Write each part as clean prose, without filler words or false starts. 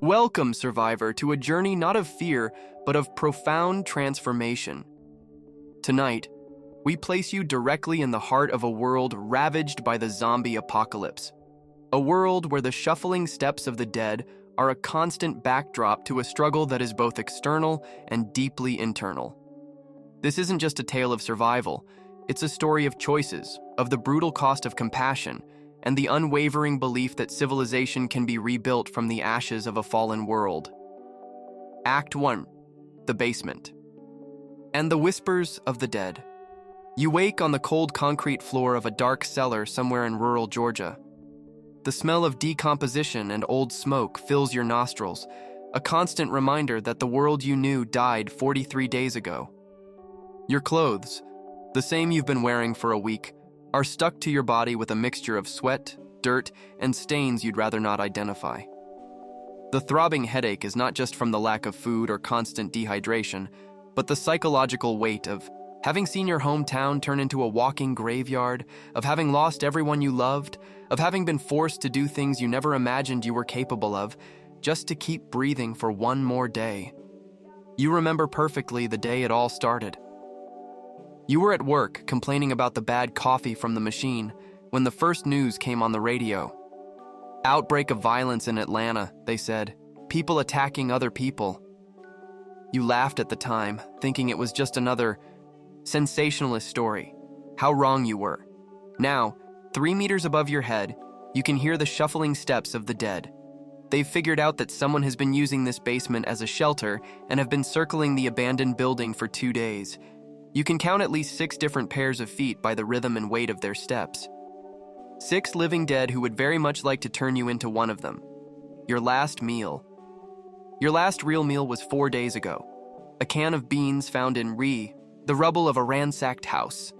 Welcome, survivor, to a journey not of fear, but of profound transformation. Tonight, we place you directly in the heart of a world ravaged by the zombie apocalypse. A world where the shuffling steps of the dead are a constant backdrop to a struggle that is both external and deeply internal. This isn't just a tale of survival, it's a story of choices, of the brutal cost of compassion, and the unwavering belief that civilization can be rebuilt from the ashes of a fallen world. Act 1. The Basement. And the whispers of the dead. You wake on the cold concrete floor of a dark cellar somewhere in rural Georgia. The smell of decomposition and old smoke fills your nostrils, a constant reminder that the world you knew died 43 days ago. Your clothes, the same you've been wearing for a week, are stuck to your body with a mixture of sweat, dirt, and stains you'd rather not identify. The throbbing headache is not just from the lack of food or constant dehydration, but the psychological weight of having seen your hometown turn into a walking graveyard, of having lost everyone you loved, of having been forced to do things you never imagined you were capable of, just to keep breathing for one more day. You remember perfectly the day it all started. You were at work, complaining about the bad coffee from the machine, when the first news came on the radio. Outbreak of violence in Atlanta, they said. People attacking other people. You laughed at the time, thinking it was just another sensationalist story. How wrong you were. Now, 3 meters above your head, you can hear the shuffling steps of the dead. They've figured out that someone has been using this basement as a shelter and have been circling the abandoned building for 2 days. You can count at least 6 different pairs of feet by the rhythm and weight of their steps. 6 living dead who would very much like to turn you into one of them. Your last meal. Your last real meal was 4 days ago. A can of beans found in the rubble of a ransacked house.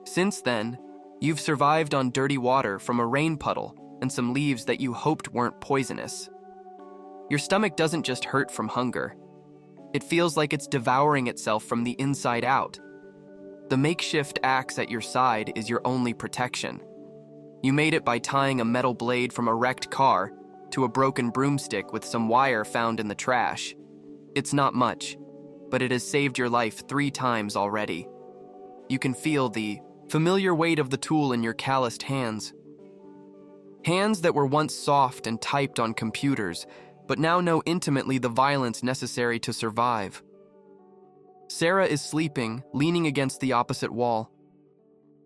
Since then, you've survived on dirty water from a rain puddle and some leaves that you hoped weren't poisonous. Your stomach doesn't just hurt from hunger. It feels like it's devouring itself from the inside out. The makeshift axe at your side is your only protection. You made it by tying a metal blade from a wrecked car to a broken broomstick with some wire found in the trash. It's not much, but it has saved your life 3 times already. You can feel the familiar weight of the tool in your calloused hands. Hands that were once soft and typed on computers, but now know intimately the violence necessary to survive. Sara is sleeping, leaning against the opposite wall.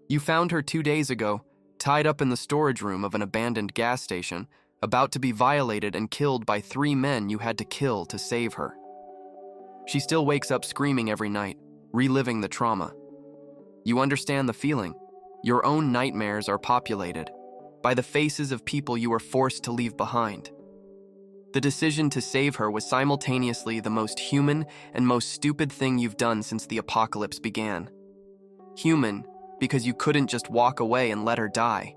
You found her 2 days ago, tied up in the storage room of an abandoned gas station, about to be violated and killed by 3 men you had to kill to save her. She still wakes up screaming every night, reliving the trauma. You understand the feeling. Your own nightmares are populated by the faces of people you were forced to leave behind. The decision to save her was simultaneously the most human and most stupid thing you've done since the apocalypse began. Human, because you couldn't just walk away and let her die.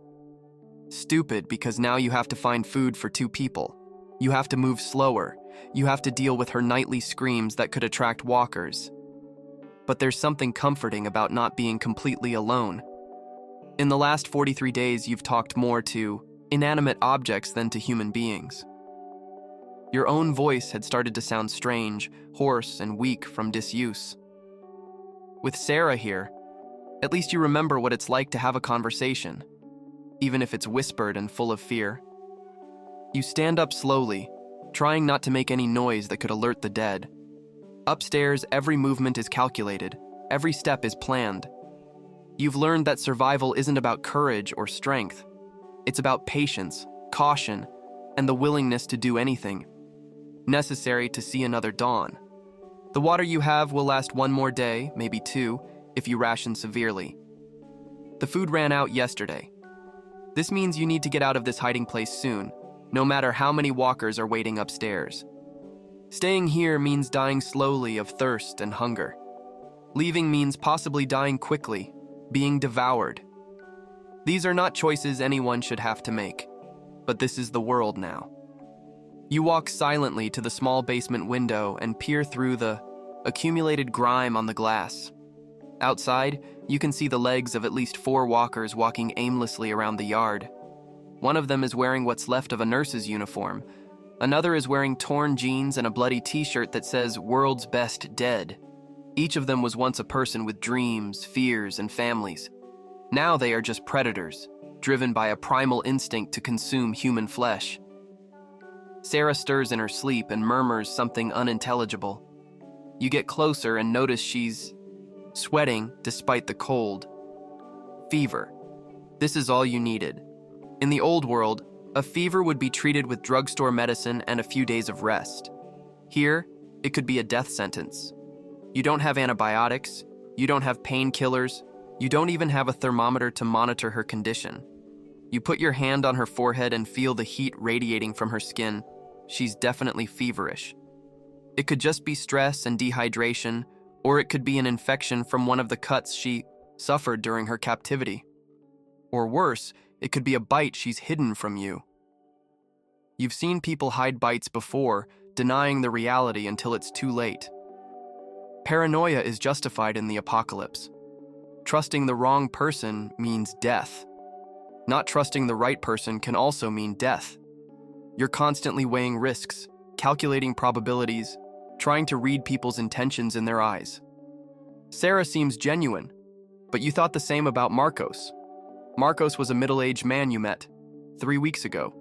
Stupid, because now you have to find food for 2 people. You have to move slower. You have to deal with her nightly screams that could attract walkers. But there's something comforting about not being completely alone. In the last 43 days, you've talked more to inanimate objects than to human beings. Your own voice had started to sound strange, hoarse, and weak from disuse. With Sara here, at least you remember what it's like to have a conversation, even if it's whispered and full of fear. You stand up slowly, trying not to make any noise that could alert the dead. Upstairs, every movement is calculated, every step is planned. You've learned that survival isn't about courage or strength. It's about patience, caution, and the willingness to do anything necessary to see another dawn. The water you have will last 1 more day, maybe 2, if you ration severely. The food ran out yesterday. This means you need to get out of this hiding place soon, no matter how many walkers are waiting upstairs. Staying here means dying slowly of thirst and hunger. Leaving means possibly dying quickly, being devoured. These are not choices anyone should have to make, but this is the world now. You walk silently to the small basement window and peer through the accumulated grime on the glass. Outside, you can see the legs of at least 4 walkers walking aimlessly around the yard. One of them is wearing what's left of a nurse's uniform, Another is wearing torn jeans and a bloody t-shirt that says "World's Best Dead." Each of them was once a person with dreams, fears, and families. Now they are just predators, driven by a primal instinct to consume human flesh. Sara stirs in her sleep and murmurs something unintelligible. You get closer and notice she's sweating despite the cold. Fever. This is all you needed. In the old world, a fever would be treated with drugstore medicine and a few days of rest. Here, it could be a death sentence. You don't have antibiotics, you don't have painkillers, you don't even have a thermometer to monitor her condition. You put your hand on her forehead and feel the heat radiating from her skin. She's definitely feverish. It could just be stress and dehydration, or it could be an infection from one of the cuts she suffered during her captivity. Or worse, it could be a bite she's hidden from you. You've seen people hide bites before, denying the reality until it's too late. Paranoia is justified in the apocalypse. Trusting the wrong person means death. Not trusting the right person can also mean death. You're constantly weighing risks, calculating probabilities, trying to read people's intentions in their eyes. Sara seems genuine, but you thought the same about Marcos. Marcos was a middle-aged man you met 3 weeks ago.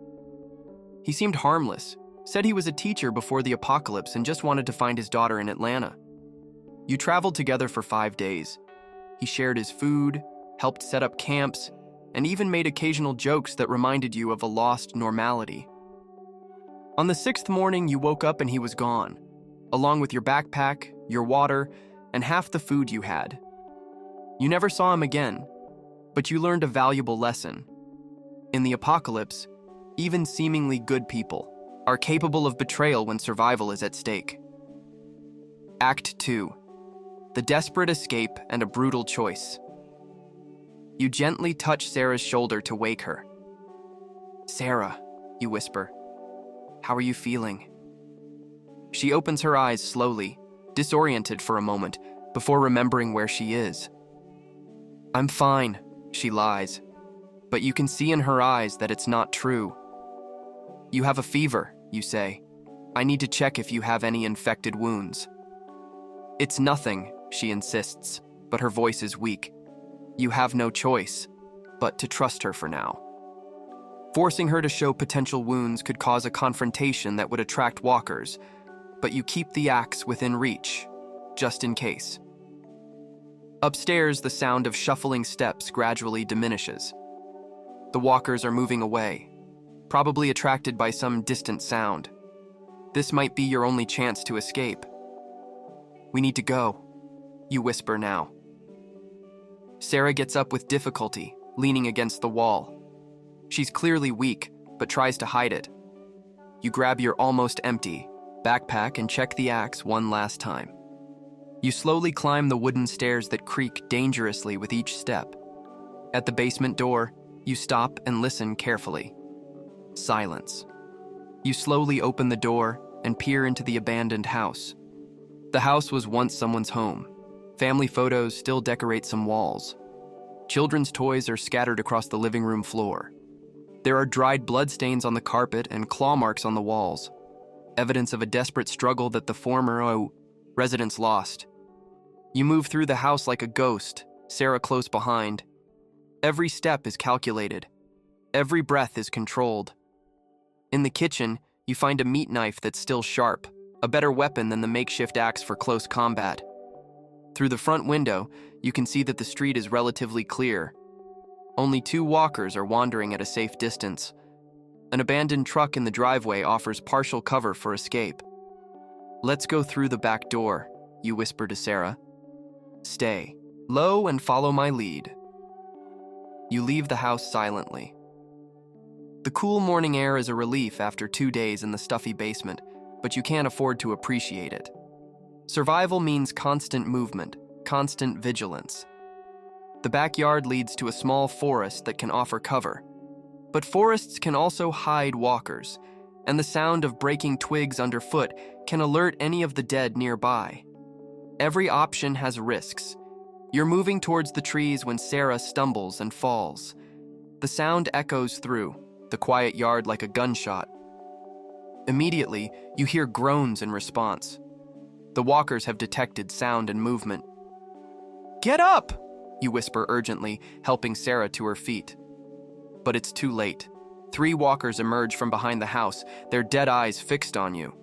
He seemed harmless, said he was a teacher before the apocalypse and just wanted to find his daughter in Atlanta. You traveled together for 5 days. He shared his food, helped set up camps, and even made occasional jokes that reminded you of a lost normality. On the 6th morning, you woke up and he was gone, along with your backpack, your water, and half the food you had. You never saw him again, but you learned a valuable lesson. In the apocalypse, even seemingly good people are capable of betrayal when survival is at stake. Act 2. The desperate escape and a brutal choice. You gently touch Sara's shoulder to wake her. "Sara," you whisper. "How are you feeling?" She opens her eyes slowly, disoriented for a moment, before remembering where she is. "I'm fine," she lies, but you can see in her eyes that it's not true. "You have a fever," you say. "I need to check if you have any infected wounds." "It's nothing," she insists, but her voice is weak. You have no choice but to trust her for now. Forcing her to show potential wounds could cause a confrontation that would attract walkers, but you keep the axe within reach, just in case. Upstairs, the sound of shuffling steps gradually diminishes. The walkers are moving away, probably attracted by some distant sound. This might be your only chance to escape. "We need to go," you whisper now. Sara gets up with difficulty, leaning against the wall. She's clearly weak, but tries to hide it. You grab your almost empty backpack and check the axe one last time. You slowly climb the wooden stairs that creak dangerously with each step. At the basement door, you stop and listen carefully. Silence. You slowly open the door and peer into the abandoned house. The house was once someone's home. Family photos still decorate some walls. Children's toys are scattered across the living room floor. There are dried bloodstains on the carpet and claw marks on the walls, evidence of a desperate struggle that the former residents lost. You move through the house like a ghost, Sara close behind. Every step is calculated. Every breath is controlled. In the kitchen, you find a meat knife that's still sharp, a better weapon than the makeshift axe for close combat. Through the front window, you can see that the street is relatively clear. Only 2 walkers are wandering at a safe distance. An abandoned truck in the driveway offers partial cover for escape. "Let's go through the back door," you whisper to Sara. "Stay low and follow my lead." You leave the house silently. The cool morning air is a relief after 2 days in the stuffy basement, but you can't afford to appreciate it. Survival means constant movement, constant vigilance. The backyard leads to a small forest that can offer cover. But forests can also hide walkers, and the sound of breaking twigs underfoot can alert any of the dead nearby. Every option has risks. You're moving towards the trees when Sara stumbles and falls. The sound echoes through the quiet yard like a gunshot. Immediately, you hear groans in response. The walkers have detected sound and movement. "Get up!" you whisper urgently, helping Sara to her feet. But it's too late. 3 walkers emerge from behind the house, their dead eyes fixed on you.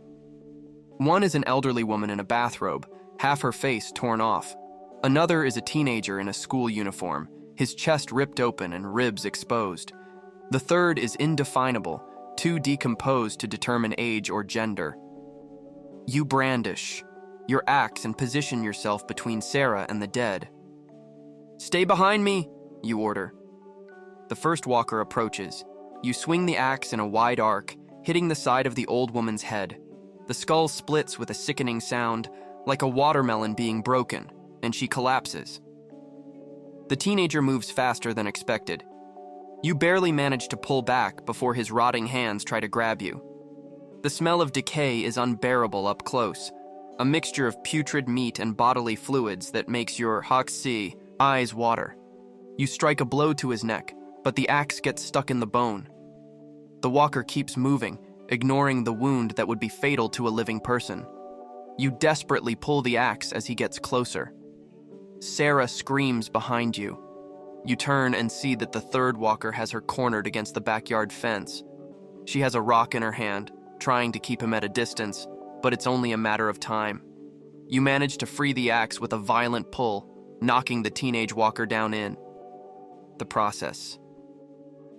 One is an elderly woman in a bathrobe, half her face torn off. Another is a teenager in a school uniform, his chest ripped open and ribs exposed. The third is indefinable, too decomposed to determine age or gender. You brandish your axe and position yourself between Sara and the dead. "Stay behind me," you order. The first walker approaches. You swing the axe in a wide arc, hitting the side of the old woman's head. The skull splits with a sickening sound, like a watermelon being broken, and she collapses. The teenager moves faster than expected. You barely manage to pull back before his rotting hands try to grab you. The smell of decay is unbearable up close, a mixture of putrid meat and bodily fluids that makes your haxi eyes water. You strike a blow to his neck, but the axe gets stuck in the bone. The walker keeps moving, ignoring the wound that would be fatal to a living person. You desperately pull the axe as he gets closer. Sara screams behind you. You turn and see that the third walker has her cornered against the backyard fence. She has a rock in her hand, trying to keep him at a distance, but it's only a matter of time. You manage to free the axe with a violent pull, knocking the teenage walker down in. The process.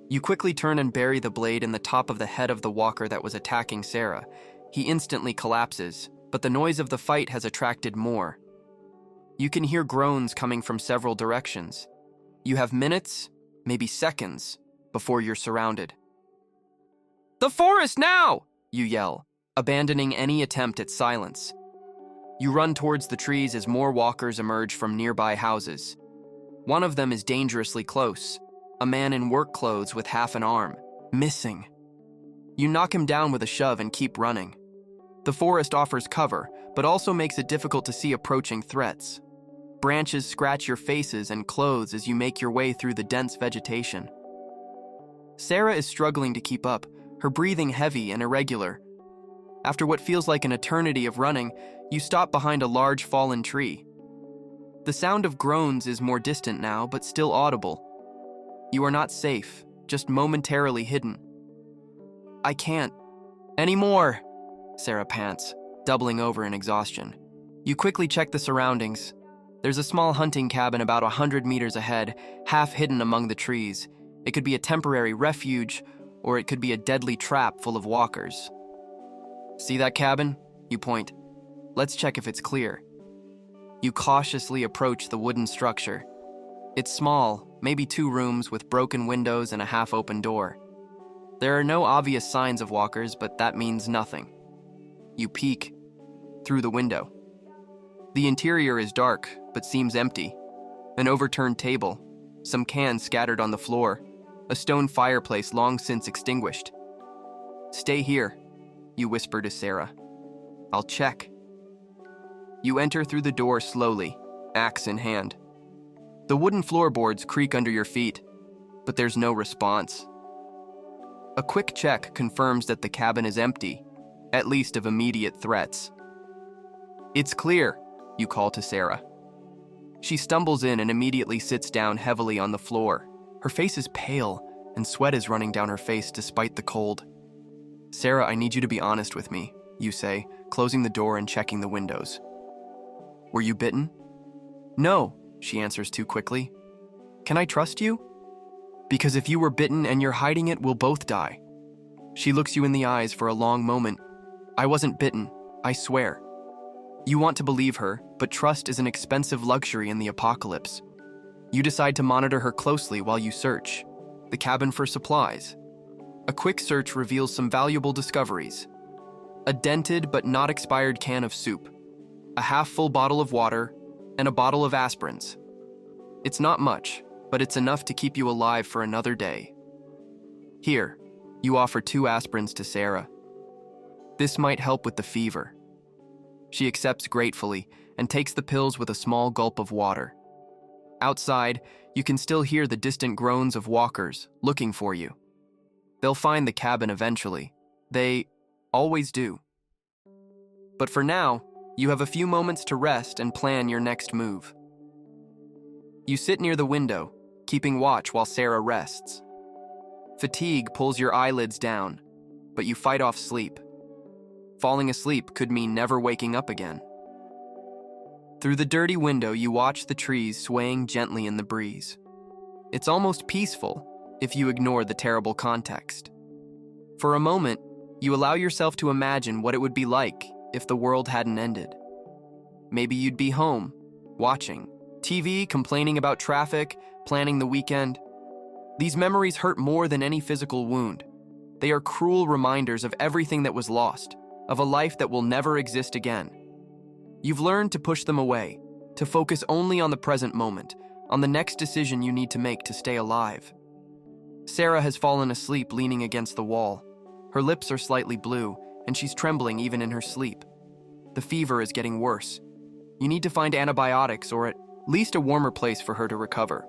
You quickly turn and bury the blade in the top of the head of the walker that was attacking Sara. He instantly collapses, but the noise of the fight has attracted more. You can hear groans coming from several directions. You have minutes, maybe seconds, before you're surrounded. "The forest now!" you yell, abandoning any attempt at silence. You run towards the trees as more walkers emerge from nearby houses. One of them is dangerously close, a man in work clothes with half an arm, missing. You knock him down with a shove and keep running. The forest offers cover, but also makes it difficult to see approaching threats. Branches scratch your faces and clothes as you make your way through the dense vegetation. Sara is struggling to keep up, her breathing heavy and irregular. After what feels like an eternity of running, you stop behind a large fallen tree. The sound of groans is more distant now, but still audible. You are not safe, just momentarily hidden. "I can't anymore," Sara pants, doubling over in exhaustion. You quickly check the surroundings. There's a small hunting cabin about 100 meters ahead, half hidden among the trees. It could be a temporary refuge, or it could be a deadly trap full of walkers. "See that cabin?" You point. "Let's check if it's clear." You cautiously approach the wooden structure. It's small, maybe 2 rooms with broken windows and a half-open door. There are no obvious signs of walkers, but that means nothing. You peek through the window. The interior is dark, but seems empty. An overturned table, some cans scattered on the floor, a stone fireplace long since extinguished. "Stay here," you whisper to Sara. "I'll check." You enter through the door slowly, axe in hand. The wooden floorboards creak under your feet, but there's no response. A quick check confirms that the cabin is empty, at least of immediate threats. "It's clear," you call to Sara. She stumbles in and immediately sits down heavily on the floor. Her face is pale, and sweat is running down her face despite the cold. "Sara, I need you to be honest with me," you say, closing the door and checking the windows. "Were you bitten?" "No," she answers too quickly. "Can I trust you? Because if you were bitten and you're hiding it, we'll both die." She looks you in the eyes for a long moment. "I wasn't bitten, I swear." You want to believe her, but trust is an expensive luxury in the apocalypse. You decide to monitor her closely while you search the cabin for supplies. A quick search reveals some valuable discoveries. A dented but not expired can of soup, a half-full bottle of water, and a bottle of aspirins. It's not much, but it's enough to keep you alive for another day. Here, you offer 2 aspirins to Sara. "This might help with the fever." She accepts gratefully and takes the pills with a small gulp of water. Outside, you can still hear the distant groans of walkers looking for you. They'll find the cabin eventually. always do. But for now, you have a few moments to rest and plan your next move. You sit near the window, keeping watch while Sara rests. Fatigue pulls your eyelids down, but you fight off sleep. Falling asleep could mean never waking up again. Through the dirty window, you watch the trees swaying gently in the breeze. It's almost peaceful if you ignore the terrible context. For a moment, you allow yourself to imagine what it would be like if the world hadn't ended. Maybe you'd be home, watching TV, complaining about traffic, planning the weekend. These memories hurt more than any physical wound. They are cruel reminders of everything that was lost, of a life that will never exist again. You've learned to push them away, to focus only on the present moment, on the next decision you need to make to stay alive. Sara has fallen asleep leaning against the wall. Her lips are slightly blue, and she's trembling even in her sleep. The fever is getting worse. You need to find antibiotics or at least a warmer place for her to recover.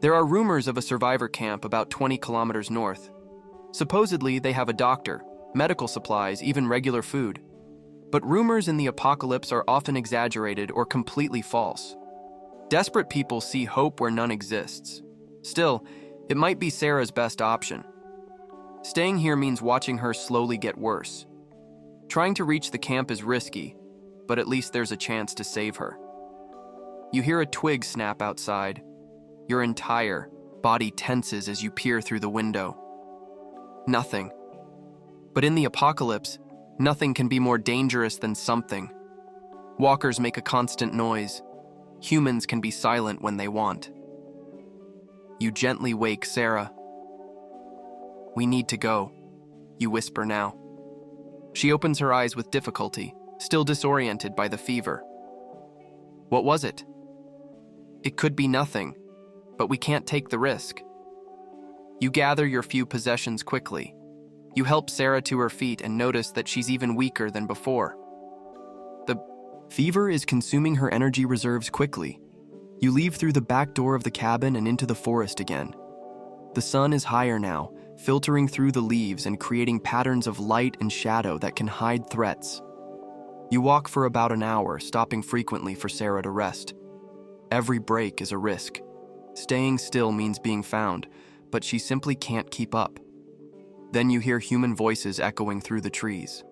There are rumors of a survivor camp about 20 kilometers north. Supposedly, they have a doctor, medical supplies, even regular food. But rumors in the apocalypse are often exaggerated or completely false. Desperate people see hope where none exists. Still, it might be Sara's best option. Staying here means watching her slowly get worse. Trying to reach the camp is risky, but at least there's a chance to save her. You hear a twig snap outside. Your entire body tenses as you peer through the window. Nothing. But in the apocalypse, nothing can be more dangerous than something. Walkers make a constant noise. Humans can be silent when they want. You gently wake Sara. "We need to go," you whisper now. She opens her eyes with difficulty, still disoriented by the fever. "What was it?" "It could be nothing, but we can't take the risk." You gather your few possessions quickly. You help Sara to her feet and notice that she's even weaker than before. The fever is consuming her energy reserves quickly. You leave through the back door of the cabin and into the forest again. The sun is higher now, filtering through the leaves and creating patterns of light and shadow that can hide threats. You walk for about an hour, stopping frequently for Sara to rest. Every break is a risk. Staying still means being found, but she simply can't keep up. Then you hear human voices echoing through the trees.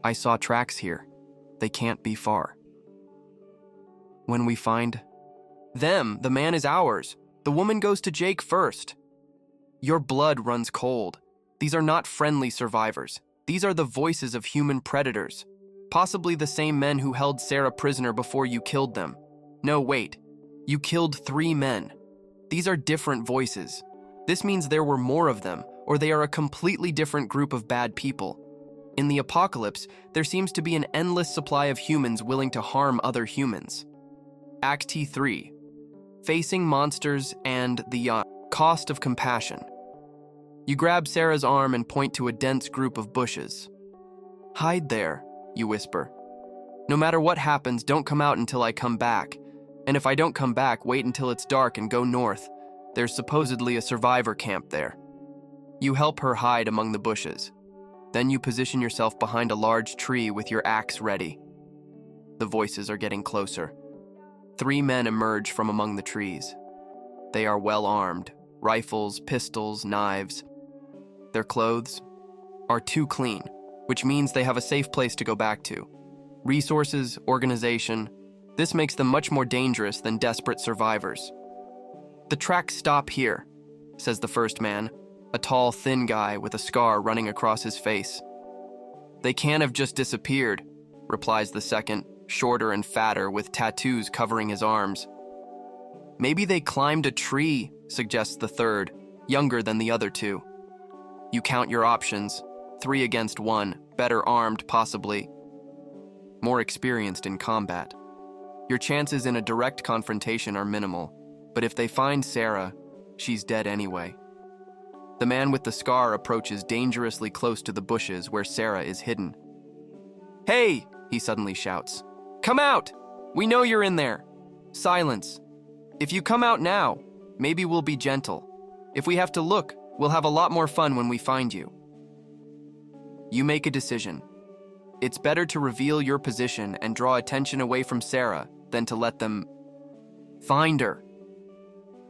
"I saw tracks here. They can't be far." When we find them, the man is ours. The woman goes to Jake first. Your blood runs cold. These are not friendly survivors. These are the voices of human predators. Possibly the same men who held Sara prisoner before you killed them. No, wait. You killed 3 men. These are different voices. This means there were more of them, or they are a completely different group of bad people. In the apocalypse, there seems to be an endless supply of humans willing to harm other humans. Act T3. Facing monsters and the cost of compassion. You grab Sara's arm and point to a dense group of bushes. "Hide there," you whisper. "No matter what happens, don't come out until I come back. And if I don't come back, wait until it's dark and go north. There's supposedly a survivor camp there." You help her hide among the bushes. Then you position yourself behind a large tree with your axe ready. The voices are getting closer. 3 men emerge from among the trees. They are well armed, rifles, pistols, knives. Their clothes are too clean, which means they have a safe place to go back to. Resources, organization, this makes them much more dangerous than desperate survivors. "The tracks stop here," says the first man, a tall, thin guy with a scar running across his face. "They can't have just disappeared," replies the second, shorter and fatter with tattoos covering his arms. "Maybe they climbed a tree," suggests the third, younger than the other 2. You count your options, 3 against 1, better armed possibly, more experienced in combat. Your chances in a direct confrontation are minimal, but if they find Sara, she's dead anyway. The man with the scar approaches dangerously close to the bushes where Sara is hidden. "Hey!" he suddenly shouts. "Come out! We know you're in there!" Silence. "If you come out now, maybe we'll be gentle. If we have to look, we'll have a lot more fun when we find you." You make a decision. It's better to reveal your position and draw attention away from Sara than to let them find her.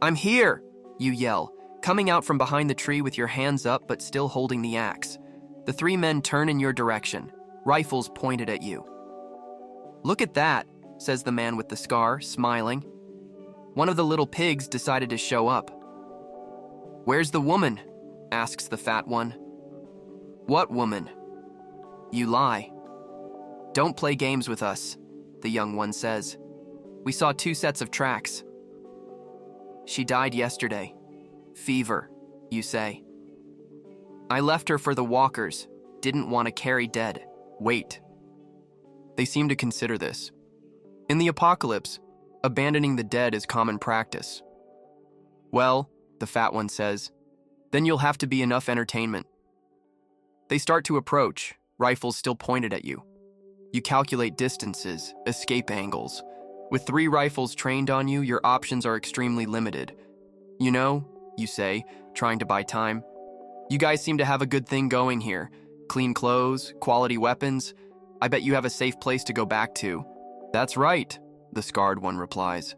I'm here, you yell, coming out from behind the tree with your hands up but still holding the axe. The three men turn in your direction, rifles pointed at you. Look at that, says the man with the scar, smiling. One of the little pigs decided to show up. Where's the woman? Asks the fat one. What woman? You lie. Don't play games with us, the young one says. We saw 2 sets of tracks. She died yesterday. Fever, you say. I left her for the walkers. Didn't want to carry dead. Wait. They seem to consider this. In the apocalypse, abandoning the dead is common practice. Well, the fat one says, then you'll have to be enough entertainment. They start to approach, rifles still pointed at you. You calculate distances, escape angles. With 3 rifles trained on you, your options are extremely limited. You know, you say, trying to buy time. You guys seem to have a good thing going here. Clean clothes, quality weapons. I bet you have a safe place to go back to. That's right, the scarred one replies.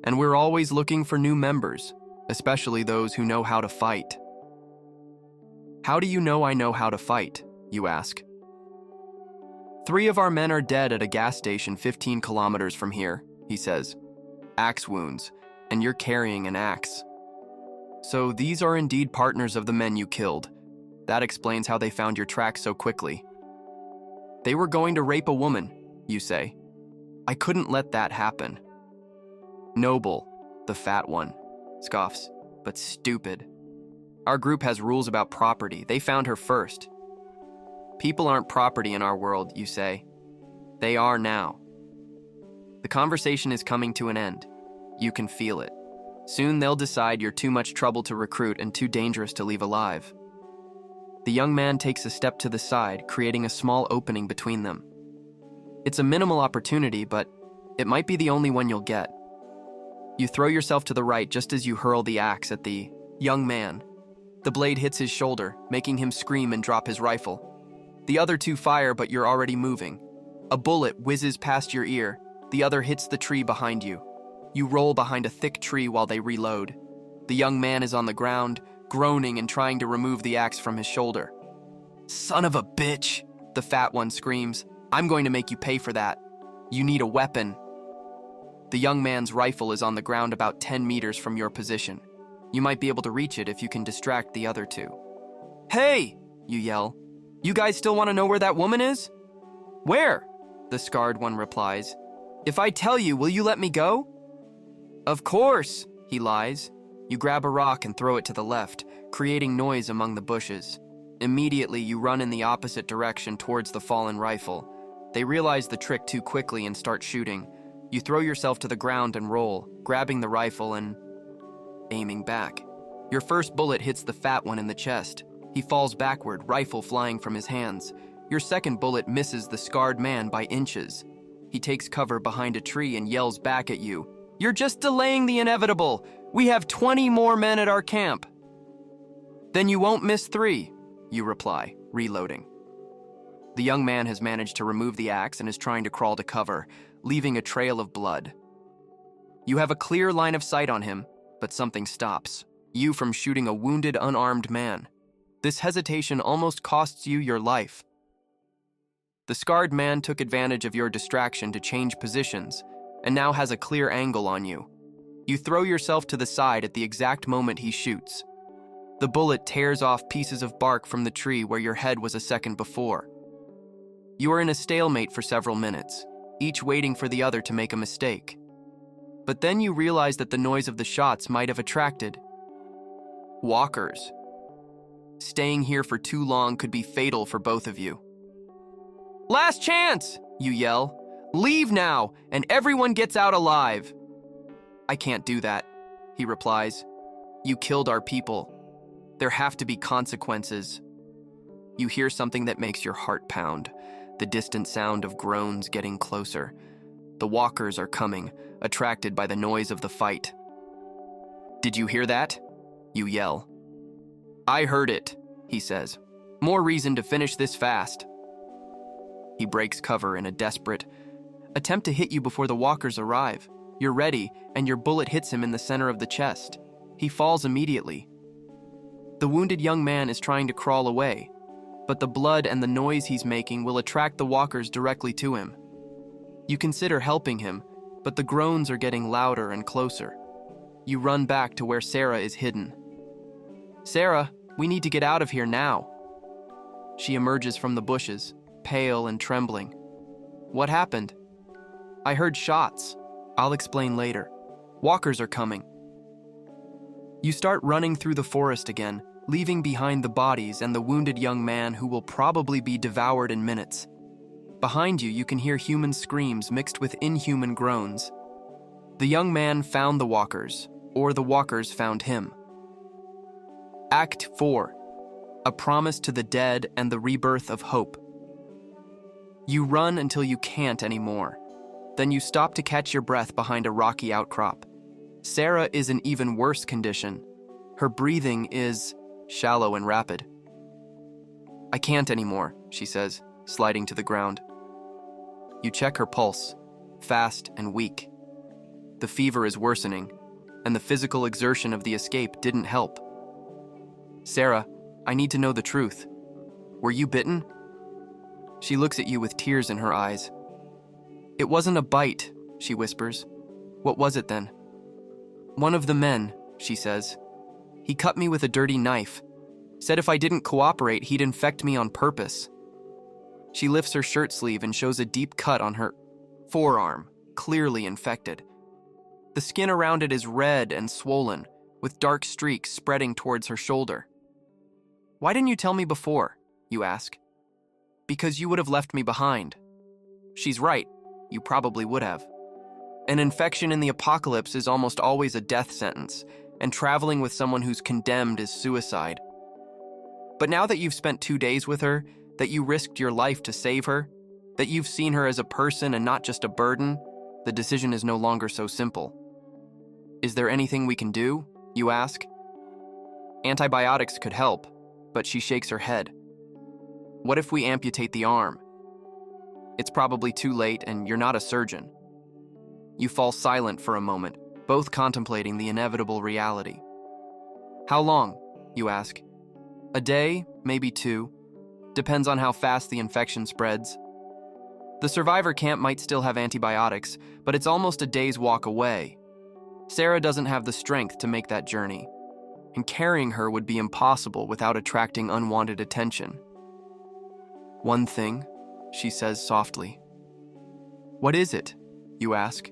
And we're always looking for new members, especially those who know how to fight. How do you know I know how to fight, you ask? 3 of our men are dead at a gas station 15 kilometers from here, he says. Axe wounds, and you're carrying an axe. So these are indeed partners of the men you killed. That explains how they found your tracks so quickly. They were going to rape a woman, you say. I couldn't let that happen. Noble, the fat one, scoffs, but stupid. Our group has rules about property. They found her first. People aren't property in our world, you say. They are now. The conversation is coming to an end. You can feel it. Soon they'll decide you're too much trouble to recruit and too dangerous to leave alive. The young man takes a step to the side, creating a small opening between them. It's a minimal opportunity, but it might be the only one you'll get. You throw yourself to the right just as you hurl the axe at the young man. The blade hits his shoulder, making him scream and drop his rifle. The other 2 fire, but you're already moving. A bullet whizzes past your ear. The other hits the tree behind you. You roll behind a thick tree while they reload. The young man is on the ground, groaning and trying to remove the axe from his shoulder. Son of a bitch, the fat one screams. I'm going to make you pay for that. You need a weapon. The young man's rifle is on the ground about 10 meters from your position. You might be able to reach it if you can distract the other 2. Hey, you yell. You guys still want to know where that woman is? Where? The scarred one replies. If I tell you, will you let me go? Of course, he lies. You grab a rock and throw it to the left, creating noise among the bushes. Immediately, you run in the opposite direction towards the fallen rifle. They realize the trick too quickly and start shooting. You throw yourself to the ground and roll, grabbing the rifle and aiming back. Your first bullet hits the fat one in the chest. He falls backward, rifle flying from his hands. Your second bullet misses the scarred man by inches. He takes cover behind a tree and yells back at you. You're just delaying the inevitable. We have 20 more men at our camp. Then you won't miss 3, you reply, reloading. The young man has managed to remove the axe and is trying to crawl to cover, leaving a trail of blood. You have a clear line of sight on him, but something stops you from shooting a wounded, unarmed man. This hesitation almost costs you your life. The scarred man took advantage of your distraction to change positions, and now has a clear angle on you. You throw yourself to the side at the exact moment he shoots. The bullet tears off pieces of bark from the tree where your head was a second before. You are in a stalemate for several minutes, each waiting for the other to make a mistake. But then you realize that the noise of the shots might have attracted walkers. Staying here for too long could be fatal for both of you. Last chance, you yell. Leave now, and everyone gets out alive. I can't do that, he replies. You killed our people. There have to be consequences. You hear something that makes your heart pound, the distant sound of groans getting closer. The walkers are coming, attracted by the noise of the fight. Did you hear that? You yell. I heard it, he says. More reason to finish this fast. He breaks cover in a desperate attempt to hit you before the walkers arrive. You're ready, and your bullet hits him in the center of the chest. He falls immediately. The wounded young man is trying to crawl away, but the blood and the noise he's making will attract the walkers directly to him. You consider helping him, but the groans are getting louder and closer. You run back to where Sara is hidden. Sara, we need to get out of here now. She emerges from the bushes, pale and trembling. What happened? I heard shots. I'll explain later. Walkers are coming. You start running through the forest again, leaving behind the bodies and the wounded young man who will probably be devoured in minutes. Behind you, you can hear human screams mixed with inhuman groans. The young man found the walkers, or the walkers found him. Act 4. A promise to the dead and the rebirth of hope. You run until you can't anymore. Then you stop to catch your breath behind a rocky outcrop. Sara is in even worse condition. Her breathing is shallow and rapid. I can't anymore, she says, sliding to the ground. You check her pulse, fast and weak. The fever is worsening, and the physical exertion of the escape didn't help. Sara, I need to know the truth. Were you bitten? She looks at you with tears in her eyes. It wasn't a bite, she whispers. What was it then? One of the men, she says. He cut me with a dirty knife. Said if I didn't cooperate, he'd infect me on purpose. She lifts her shirt sleeve and shows a deep cut on her forearm, clearly infected. The skin around it is red and swollen, with dark streaks spreading towards her shoulder. Why didn't you tell me before? You ask. Because you would have left me behind. She's right. You probably would have. An infection in the apocalypse is almost always a death sentence, and traveling with someone who's condemned is suicide. But now that you've spent 2 days with her, that you risked your life to save her, that you've seen her as a person and not just a burden, the decision is no longer so simple. Is there anything we can do? You ask. Antibiotics could help, but she shakes her head. What if we amputate the arm? It's probably too late, and you're not a surgeon. You fall silent for a moment, both contemplating the inevitable reality. How long? You ask. A day, maybe 2. Depends on how fast the infection spreads. The survivor camp might still have antibiotics, but it's almost a day's walk away. Sara doesn't have the strength to make that journey, and carrying her would be impossible without attracting unwanted attention. One thing, she says softly. What is it? You ask.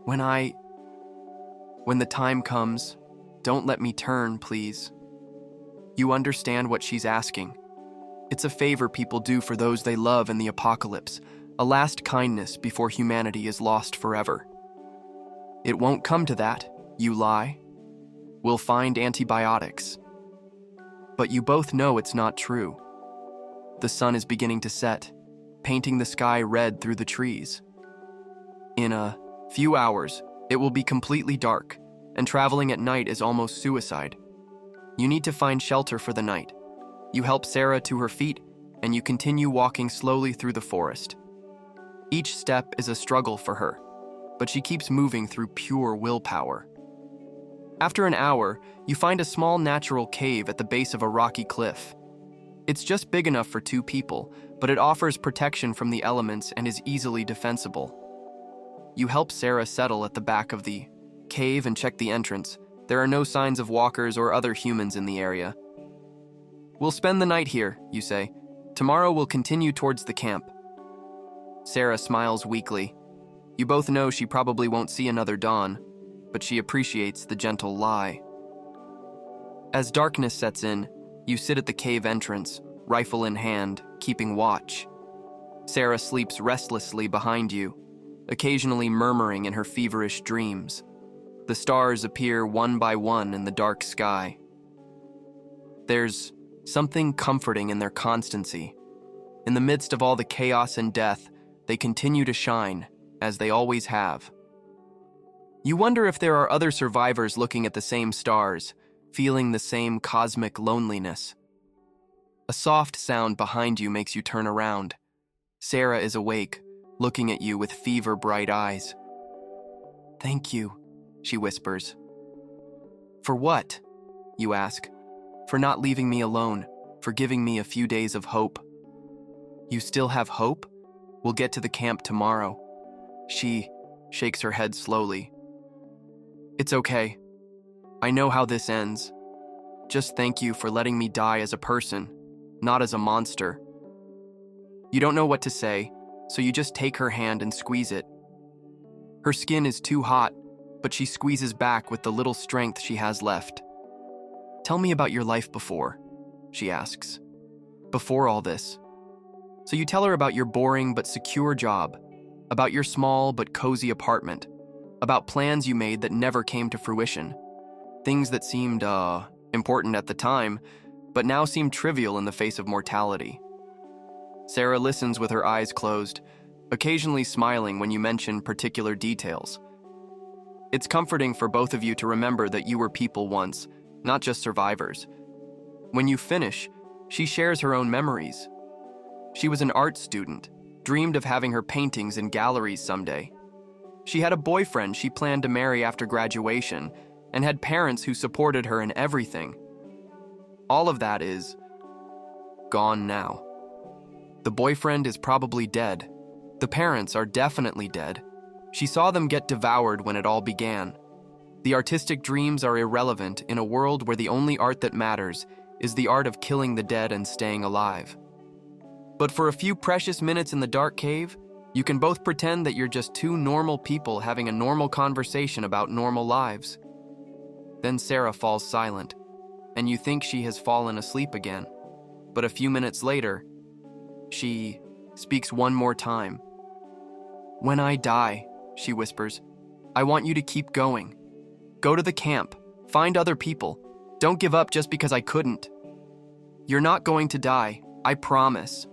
When the time comes, don't let me turn, please. You understand what she's asking. It's a favor people do for those they love in the apocalypse, a last kindness before humanity is lost forever. It won't come to that, you lie. We'll find antibiotics. But you both know it's not true. The sun is beginning to set, painting the sky red through the trees. In a few hours, it will be completely dark, and traveling at night is almost suicide. You need to find shelter for the night. You help Sara to her feet, and you continue walking slowly through the forest. Each step is a struggle for her, but she keeps moving through pure willpower. After an hour, you find a small natural cave at the base of a rocky cliff. It's just big enough for 2 people, but it offers protection from the elements and is easily defensible. You help Sara settle at the back of the cave and check the entrance. There are no signs of walkers or other humans in the area. We'll spend the night here, you say. Tomorrow we'll continue towards the camp. Sara smiles weakly. You both know she probably won't see another dawn, but she appreciates the gentle lie. As darkness sets in, you sit at the cave entrance, rifle in hand, keeping watch. Sara sleeps restlessly behind you, occasionally murmuring in her feverish dreams. The stars appear one by one in the dark sky. There's something comforting in their constancy. In the midst of all the chaos and death, they continue to shine, as they always have. You wonder if there are other survivors looking at the same stars, feeling the same cosmic loneliness. A soft sound behind you makes you turn around. Sara is awake, looking at you with fever-bright eyes. "Thank you," she whispers. "For what?" you ask. "For not leaving me alone, for giving me a few days of hope." "You still have hope? We'll get to the camp tomorrow." She shakes her head slowly. "It's okay. I know how this ends. Just thank you for letting me die as a person, not as a monster." You don't know what to say, so you just take her hand and squeeze it. Her skin is too hot, but she squeezes back with the little strength she has left. "Tell me about your life before," she asks. "Before all this." So you tell her about your boring but secure job, about your small but cozy apartment, about plans you made that never came to fruition, things that seemed, important at the time, but now seem trivial in the face of mortality. Sara listens with her eyes closed, occasionally smiling when you mention particular details. It's comforting for both of you to remember that you were people once, not just survivors. When you finish, she shares her own memories. She was an art student, dreamed of having her paintings in galleries someday. She had a boyfriend she planned to marry after graduation, and had parents who supported her in everything. All of that is gone now. The boyfriend is probably dead. The parents are definitely dead. She saw them get devoured when it all began. The artistic dreams are irrelevant in a world where the only art that matters is the art of killing the dead and staying alive. But for a few precious minutes in the dark cave, you can both pretend that you're just two normal people having a normal conversation about normal lives. Then Sara falls silent, and you think she has fallen asleep again. But a few minutes later, she speaks one more time. "When I die," she whispers, "I want you to keep going. Go to the camp, find other people. Don't give up just because I couldn't. You're not going to die, I promise."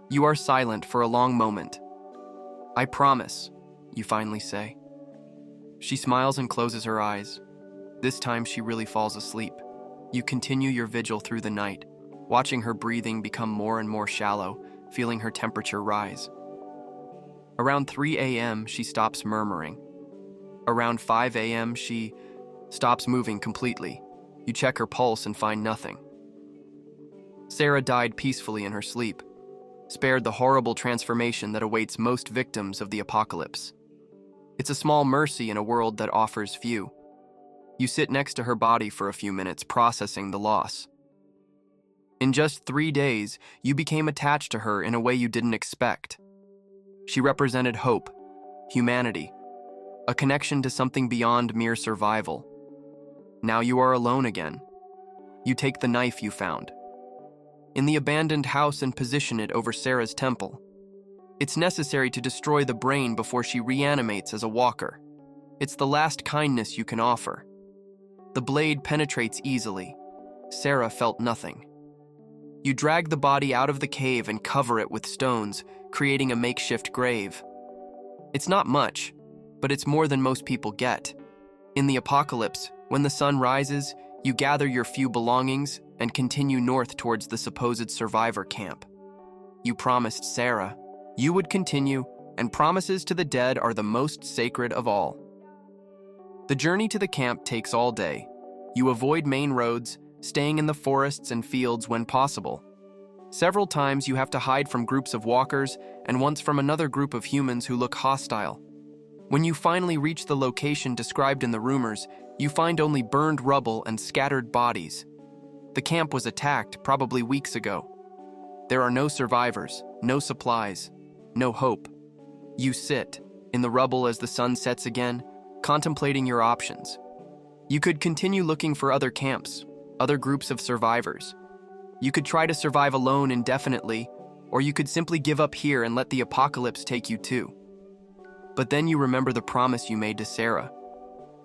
You are silent for a long moment. "I promise," you finally say. She smiles and closes her eyes. This time she really falls asleep. You continue your vigil through the night, watching her breathing become more and more shallow, feeling her temperature rise. Around 3 a.m., she stops murmuring. Around 5 a.m., she stops moving completely. You check her pulse and find nothing. Sara died peacefully in her sleep, spared the horrible transformation that awaits most victims of the apocalypse. It's a small mercy in a world that offers few. You sit next to her body for a few minutes, processing the loss. In just 3 days, you became attached to her in a way you didn't expect. She represented hope, humanity, a connection to something beyond mere survival. Now you are alone again. You take the knife you found in the abandoned house and position it over Sara's temple. It's necessary to destroy the brain before she reanimates as a walker. It's the last kindness you can offer. The blade penetrates easily. Sara felt nothing. You drag the body out of the cave and cover it with stones, creating a makeshift grave. It's not much, but it's more than most people get. In the apocalypse, when the sun rises, you gather your few belongings and continue north towards the supposed survivor camp. You promised Sara you would continue, and promises to the dead are the most sacred of all. The journey to the camp takes all day. You avoid main roads, staying in the forests and fields when possible. Several times you have to hide from groups of walkers and once from another group of humans who look hostile. When you finally reach the location described in the rumors, you find only burned rubble and scattered bodies. The camp was attacked probably weeks ago. There are no survivors, no supplies, no hope. You sit in the rubble as the sun sets again, contemplating your options. You could continue looking for other camps, other groups of survivors. You could try to survive alone indefinitely, or you could simply give up here and let the apocalypse take you too. But then you remember the promise you made to Sara.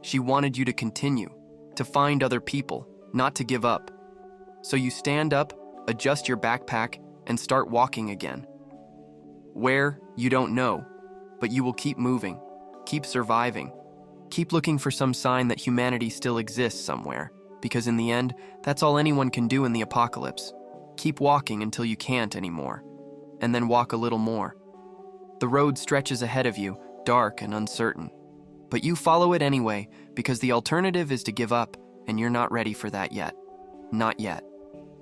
She wanted you to continue, to find other people, not to give up. So you stand up, adjust your backpack, and start walking again. Where, you don't know, but you will keep moving, keep surviving, keep looking for some sign that humanity still exists somewhere, because in the end, that's all anyone can do in the apocalypse. Keep walking until you can't anymore, and then walk a little more. The road stretches ahead of you, dark and uncertain. But you follow it anyway, because the alternative is to give up, and you're not ready for that yet. Not yet.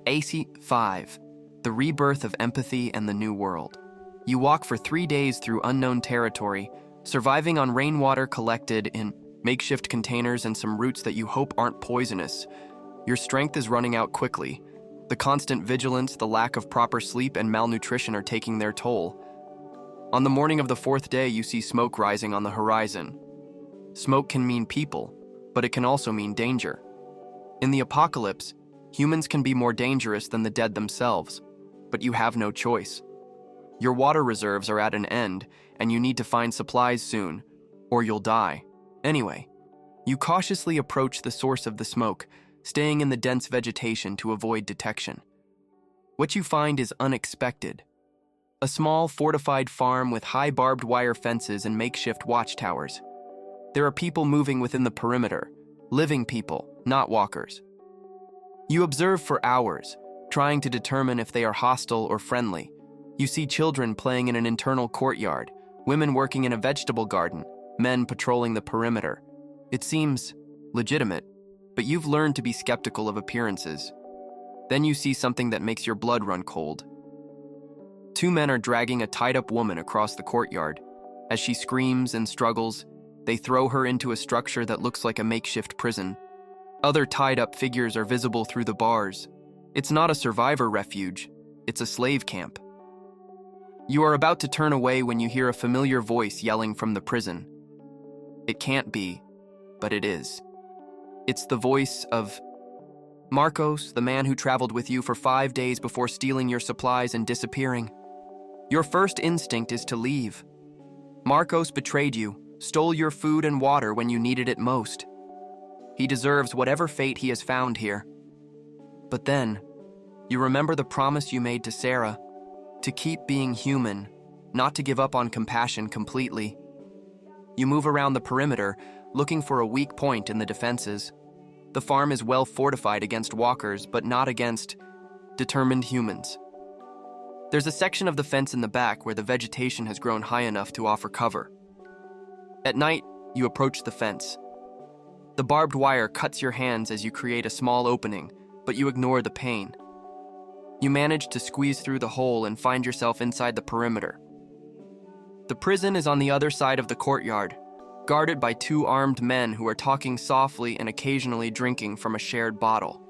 AC5, the rebirth of empathy and the new world. You walk for 3 days through unknown territory, surviving on rainwater collected in makeshift containers and some roots that you hope aren't poisonous. Your strength is running out quickly. The constant vigilance, the lack of proper sleep, and malnutrition are taking their toll. On the morning of the 4th day, you see smoke rising on the horizon. Smoke can mean people, but it can also mean danger. In the apocalypse, humans can be more dangerous than the dead themselves, but you have no choice. Your water reserves are at an end, and you need to find supplies soon, or you'll die. Anyway, you cautiously approach the source of the smoke, staying in the dense vegetation to avoid detection. What you find is unexpected. A small, fortified farm with high barbed wire fences and makeshift watchtowers. There are people moving within the perimeter, living people, not walkers. You observe for hours, trying to determine if they are hostile or friendly. You see children playing in an internal courtyard, women working in a vegetable garden, men patrolling the perimeter. It seems legitimate, but you've learned to be skeptical of appearances. Then you see something that makes your blood run cold. 2 men are dragging a tied-up woman across the courtyard. As she screams and struggles, they throw her into a structure that looks like a makeshift prison. Other tied-up figures are visible through the bars. It's not a survivor refuge, it's a slave camp. You are about to turn away when you hear a familiar voice yelling from the prison. It can't be, but it is. It's the voice of Marcos, the man who traveled with you for 5 days before stealing your supplies and disappearing. Your first instinct is to leave. Marcos betrayed you, stole your food and water when you needed it most. He deserves whatever fate he has found here. But then, you remember the promise you made to Sara, to keep being human, not to give up on compassion completely. You move around the perimeter, looking for a weak point in the defenses. The farm is well fortified against walkers, but not against determined humans. There's a section of the fence in the back where the vegetation has grown high enough to offer cover. At night, you approach the fence. The barbed wire cuts your hands as you create a small opening, but you ignore the pain. You manage to squeeze through the hole and find yourself inside the perimeter. The prison is on the other side of the courtyard, guarded by 2 armed men who are talking softly and occasionally drinking from a shared bottle.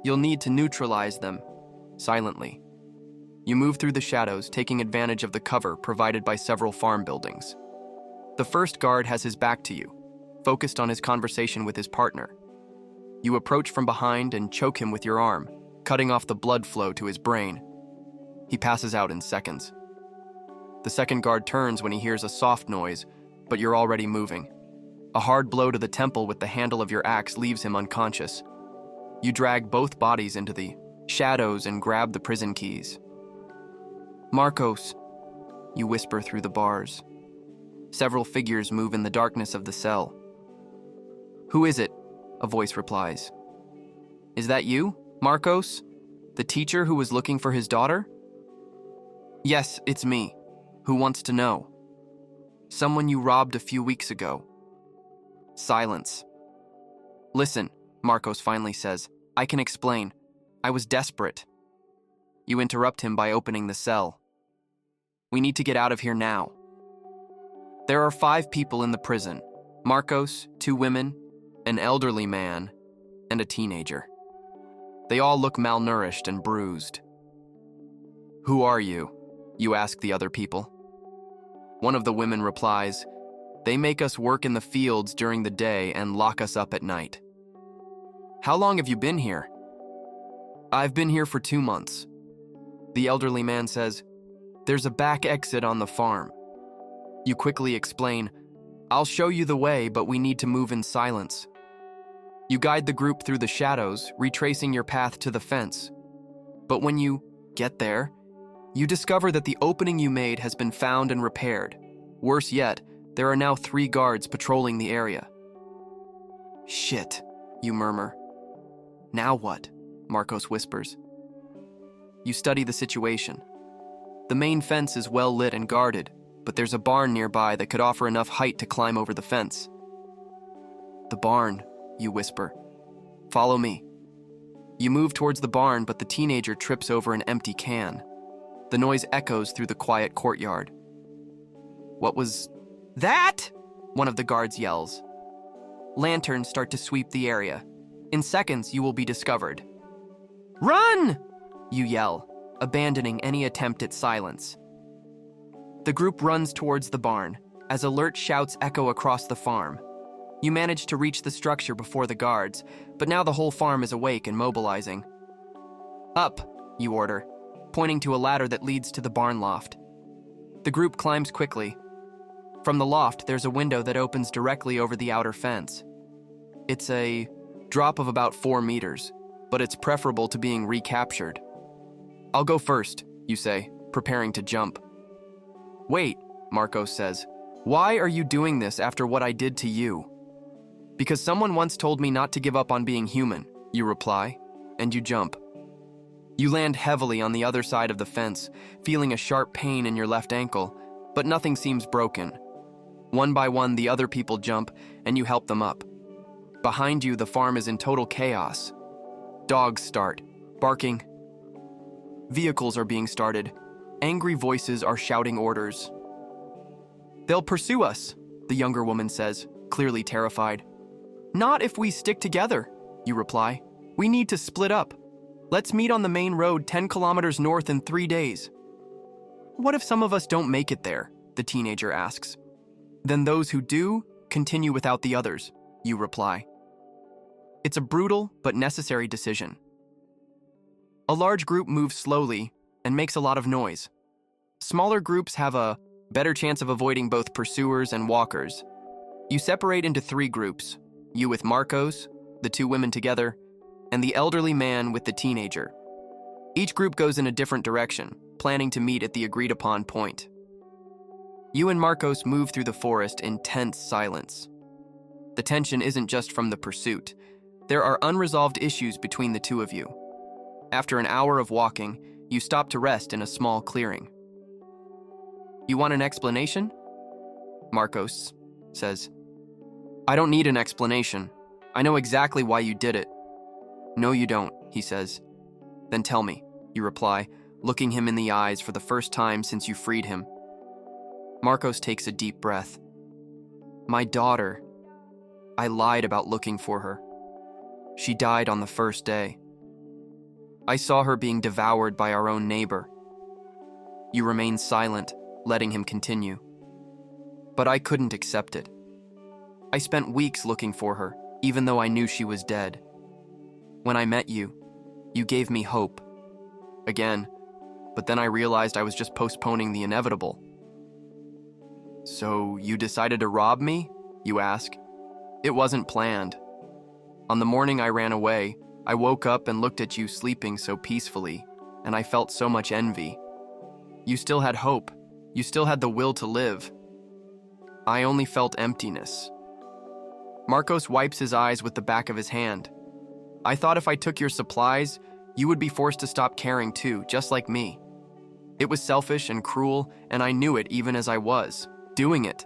You'll need to neutralize them, silently. You move through the shadows, taking advantage of the cover provided by several farm buildings. The first guard has his back to you, focused on his conversation with his partner. You approach from behind and choke him with your arm, cutting off the blood flow to his brain. He passes out in seconds. The second guard turns when he hears a soft noise, but you're already moving. A hard blow to the temple with the handle of your axe leaves him unconscious. You drag both bodies into the shadows and grab the prison keys. Marcos, you whisper through the bars. Several figures move in the darkness of the cell. Who is it? A voice replies. Is that you, Marcos? The teacher who was looking for his daughter? Yes, it's me. Who wants to know? Someone you robbed a few weeks ago. Silence. Listen, Marcos finally says. I can explain. I was desperate. You interrupt him by opening the cell. We need to get out of here now. There are 5 people in the prison. Marcos, 2 women, an elderly man, and a teenager. They all look malnourished and bruised. Who are you? You ask the other people. One of the women replies, they make us work in the fields during the day and lock us up at night. How long have you been here? I've been here for 2 months. The elderly man says, there's a back exit on the farm. You quickly explain, I'll show you the way, but we need to move in silence. You guide the group through the shadows, retracing your path to the fence. But when you get there, you discover that the opening you made has been found and repaired. Worse yet, there are now 3 guards patrolling the area. Shit, you murmur. Now what? Marcos whispers. you study the situation. The main fence is well lit and guarded, but there's a barn nearby that could offer enough height to climb over the fence. The barn, you whisper. Follow me. You move towards the barn, but the teenager trips over an empty can. The noise echoes through the quiet courtyard. What was that? One of the guards yells. Lanterns start to sweep the area. In seconds, you will be discovered. Run! You yell, abandoning any attempt at silence. The group runs towards the barn, as alert shouts echo across the farm. You manage to reach the structure before the guards, but now the whole farm is awake and mobilizing. Up, you order, pointing to a ladder that leads to the barn loft. The group climbs quickly. From the loft, there's a window that opens directly over the outer fence. It's a drop of about 4 meters, but it's preferable to being recaptured. I'll go first, you say, preparing to jump. Wait, Marcos says. Why are you doing this after what I did to you? Because someone once told me not to give up on being human, you reply, and you jump. You land heavily on the other side of the fence, feeling a sharp pain in your left ankle, but nothing seems broken. One by one, the other people jump, and you help them up. Behind you, the farm is in total chaos. Dogs start, barking. Vehicles are being started. Angry voices are shouting orders. They'll pursue us, the younger woman says, clearly terrified. Not if we stick together, you reply. We need to split up. Let's meet on the main road 10 kilometers north in 3 days. What if some of us don't make it there? The teenager asks. Then those who do continue without the others, you reply. It's a brutal but necessary decision. A large group moves slowly and makes a lot of noise. Smaller groups have a better chance of avoiding both pursuers and walkers. You separate into 3 groups, you with Marcos, the 2 women together, and the elderly man with the teenager. Each group goes in a different direction, planning to meet at the agreed-upon point. You and Marcos move through the forest in tense silence. The tension isn't just from the pursuit. There are unresolved issues between the 2 of you. After an hour of walking, you stop to rest in a small clearing. You want an explanation? Marcos says. I don't need an explanation. I know exactly why you did it. No, you don't, he says. Then tell me, you reply, looking him in the eyes for the first time since you freed him. Marcos takes a deep breath. My daughter. I lied about looking for her. She died on the first day. I saw her being devoured by our own neighbor. You remain silent, letting him continue. But I couldn't accept it. I spent weeks looking for her, even though I knew she was dead. When I met you, you gave me hope. Again, but then I realized I was just postponing the inevitable. So you decided to rob me? You ask. It wasn't planned. On the morning I ran away, I woke up and looked at you sleeping so peacefully, and I felt so much envy. You still had hope. You still had the will to live. I only felt emptiness. Marcos wipes his eyes with the back of his hand. I thought if I took your supplies, you would be forced to stop caring too, just like me. It was selfish and cruel, and I knew it even as I was doing it.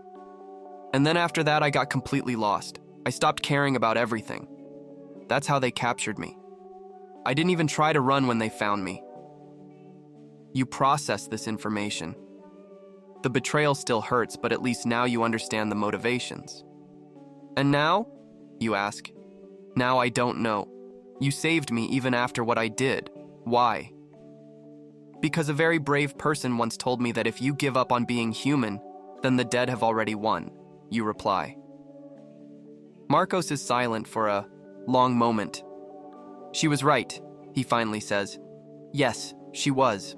And then after that, I got completely lost. I stopped caring about everything. That's how they captured me. I didn't even try to run when they found me. You process this information. The betrayal still hurts, but at least now you understand the motivations. And now? You ask. Now I don't know. You saved me even after what I did. Why? Because a very brave person once told me that if you give up on being human, then the dead have already won, you reply. Marcos is silent for a long moment. She was right, he finally says. Yes, she was.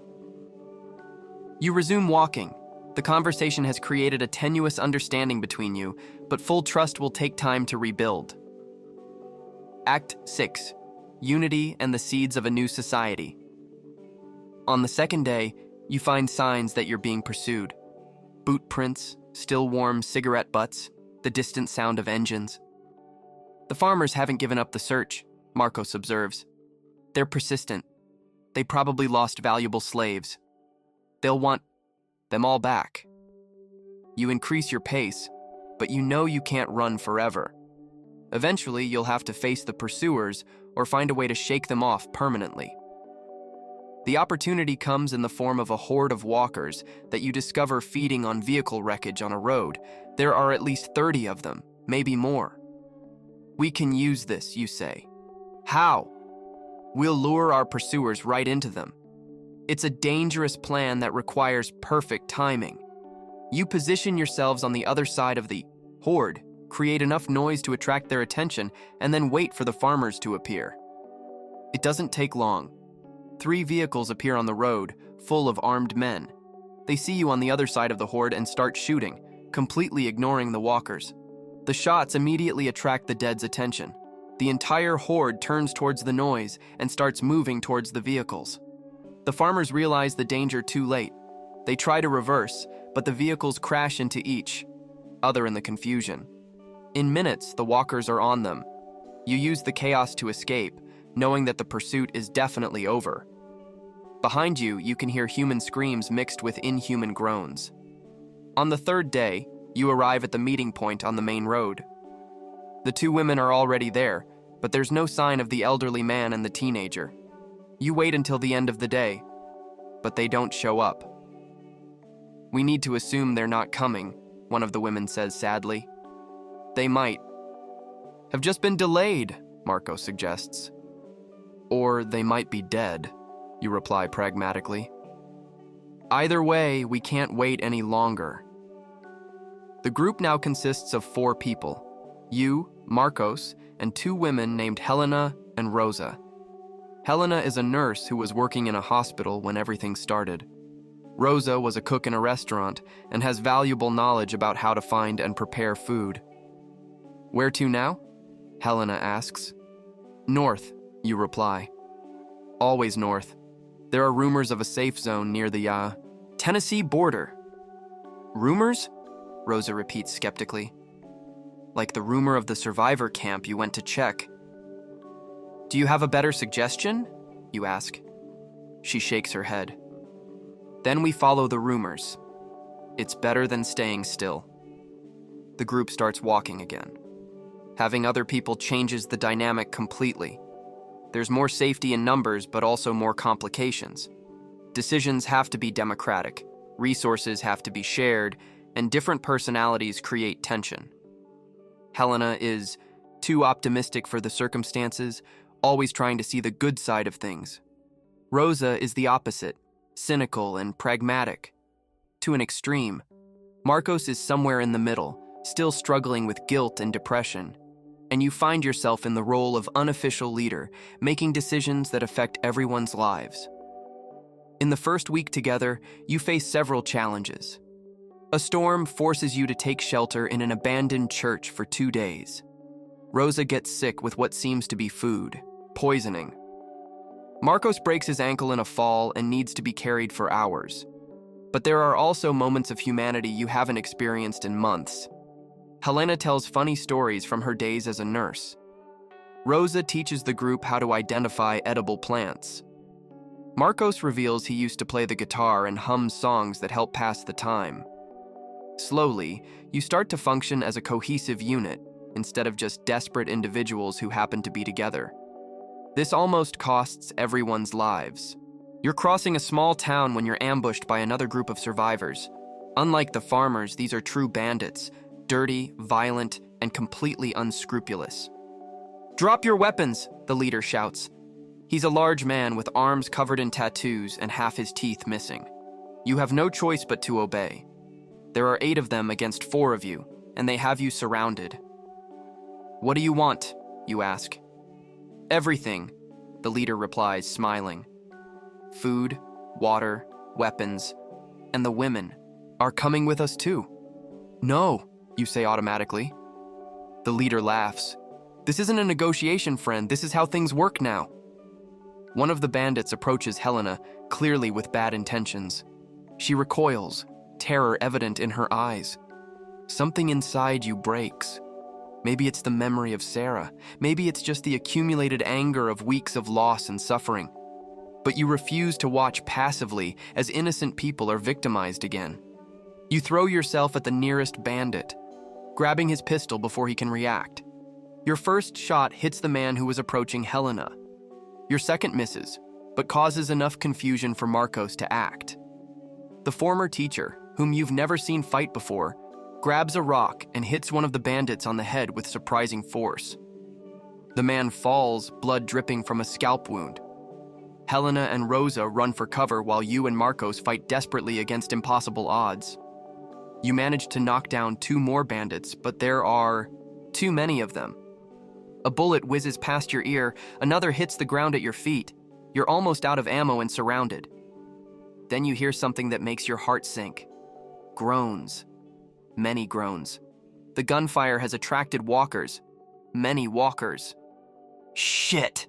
You resume walking. The conversation has created a tenuous understanding between you, but full trust will take time to rebuild. Act 6. Unity and the Seeds of a New Society. On the second day, you find signs that you're being pursued. Boot prints, still warm cigarette butts, the distant sound of engines. The farmers haven't given up the search, Marcos observes. They're persistent. They probably lost valuable slaves. They'll want them all back. You increase your pace, but you know you can't run forever. Eventually, you'll have to face the pursuers or find a way to shake them off permanently. The opportunity comes in the form of a horde of walkers that you discover feeding on vehicle wreckage on a road. There are at least 30 of them, maybe more. We can use this, you say. How? We'll lure our pursuers right into them. It's a dangerous plan that requires perfect timing. You position yourselves on the other side of the horde, create enough noise to attract their attention, and then wait for the farmers to appear. It doesn't take long. 3 vehicles appear on the road, full of armed men. They see you on the other side of the horde and start shooting, completely ignoring the walkers. The shots immediately attract the dead's attention. The entire horde turns towards the noise and starts moving towards the vehicles. The farmers realize the danger too late. They try to reverse, but the vehicles crash into each other in the confusion. In minutes, the walkers are on them. You use the chaos to escape, knowing that the pursuit is definitely over. Behind you, you can hear human screams mixed with inhuman groans. On the 3rd day, you arrive at the meeting point on the main road. The 2 women are already there, but there's no sign of the elderly man and the teenager. You wait until the end of the day, but they don't show up. We need to assume they're not coming, one of the women says sadly. They might have just been delayed, Marco suggests. Or they might be dead, you reply pragmatically. Either way, we can't wait any longer. The group now consists of 4 people. You, Marcos, and 2 women named Helena and Rosa. Helena is a nurse who was working in a hospital when everything started. Rosa was a cook in a restaurant and has valuable knowledge about how to find and prepare food. Where to now? Helena asks. North, you reply. Always north. There are rumors of a safe zone near the, Tennessee border. Rumors? Rosa repeats skeptically. Like the rumor of the survivor camp you went to check. Do you have a better suggestion? You ask. She shakes her head. Then we follow the rumors. It's better than staying still. The group starts walking again. Having other people changes the dynamic completely. There's more safety in numbers, but also more complications. Decisions have to be democratic, resources have to be shared, and different personalities create tension. Helena is too optimistic for the circumstances, always trying to see the good side of things. Rosa is the opposite, cynical and pragmatic. To an extreme. Marcos is somewhere in the middle, still struggling with guilt and depression. And you find yourself in the role of unofficial leader, making decisions that affect everyone's lives. In the first week together, you face several challenges. A storm forces you to take shelter in an abandoned church for 2 days. Rosa gets sick with what seems to be food, poisoning. Marcos breaks his ankle in a fall and needs to be carried for hours. But there are also moments of humanity you haven't experienced in months. Helena tells funny stories from her days as a nurse. Rosa teaches the group how to identify edible plants. Marcos reveals he used to play the guitar and hum songs that help pass the time. Slowly, you start to function as a cohesive unit instead of just desperate individuals who happen to be together. This almost costs everyone's lives. You're crossing a small town when you're ambushed by another group of survivors. Unlike the farmers, these are true bandits, dirty, violent, and completely unscrupulous. Drop your weapons, the leader shouts. He's a large man with arms covered in tattoos and half his teeth missing. You have no choice but to obey. There are 8 of them against 4 of you, and they have you surrounded. What do you want? You ask. Everything, the leader replies, smiling. Food, water, weapons, and the women are coming with us too. No, you say automatically. The leader laughs. This isn't a negotiation, friend. This is how things work now. One of the bandits approaches Helena, clearly with bad intentions. She recoils, terror evident in her eyes. Something inside you breaks. Maybe it's the memory of Sara. Maybe it's just the accumulated anger of weeks of loss and suffering. but you refuse to watch passively as innocent people are victimized again. You throw yourself at the nearest bandit, grabbing his pistol before he can react. Your first shot hits the man who was approaching Helena. Your second misses, but causes enough confusion for Marcos to act. The former teacher, whom you've never seen fight before, grabs a rock and hits one of the bandits on the head with surprising force. The man falls, blood dripping from a scalp wound. Helena and Rosa run for cover while you and Marcos fight desperately against impossible odds. You manage to knock down 2 more bandits, but there are too many of them. A bullet whizzes past your ear, another hits the ground at your feet. You're almost out of ammo and surrounded. Then you hear something that makes your heart sink. Groans. Many groans. The gunfire has attracted walkers. Many walkers. Shit!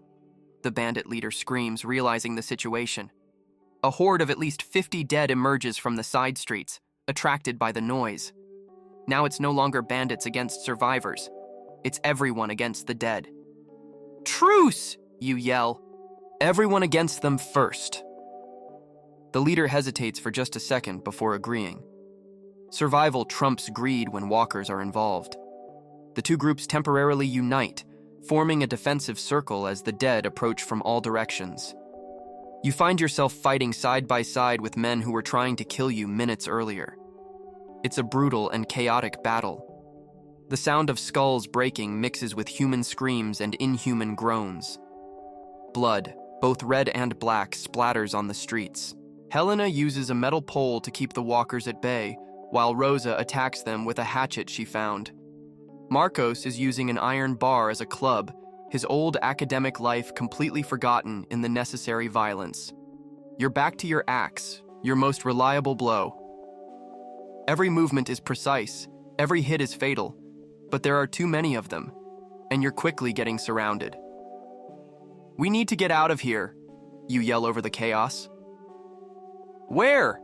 The bandit leader screams, realizing the situation. A horde of at least 50 dead emerges from the side streets, attracted by the noise. Now it's no longer bandits against survivors. It's everyone against the dead. Truce! You yell. Everyone against them first. The leader hesitates for just a second before agreeing. Survival trumps greed when walkers are involved. The 2 groups temporarily unite, forming a defensive circle as the dead approach from all directions. You find yourself fighting side by side with men who were trying to kill you minutes earlier. It's a brutal and chaotic battle. The sound of skulls breaking mixes with human screams and inhuman groans. Blood, both red and black, splatters on the streets. Helena uses a metal pole to keep the walkers at bay, while Rosa attacks them with a hatchet she found. Marcos is using an iron bar as a club, his old academic life completely forgotten in the necessary violence. You're back to your axe, your most reliable blow. Every movement is precise, every hit is fatal, but there are too many of them, and you're quickly getting surrounded. We need to get out of here, you yell over the chaos. Where?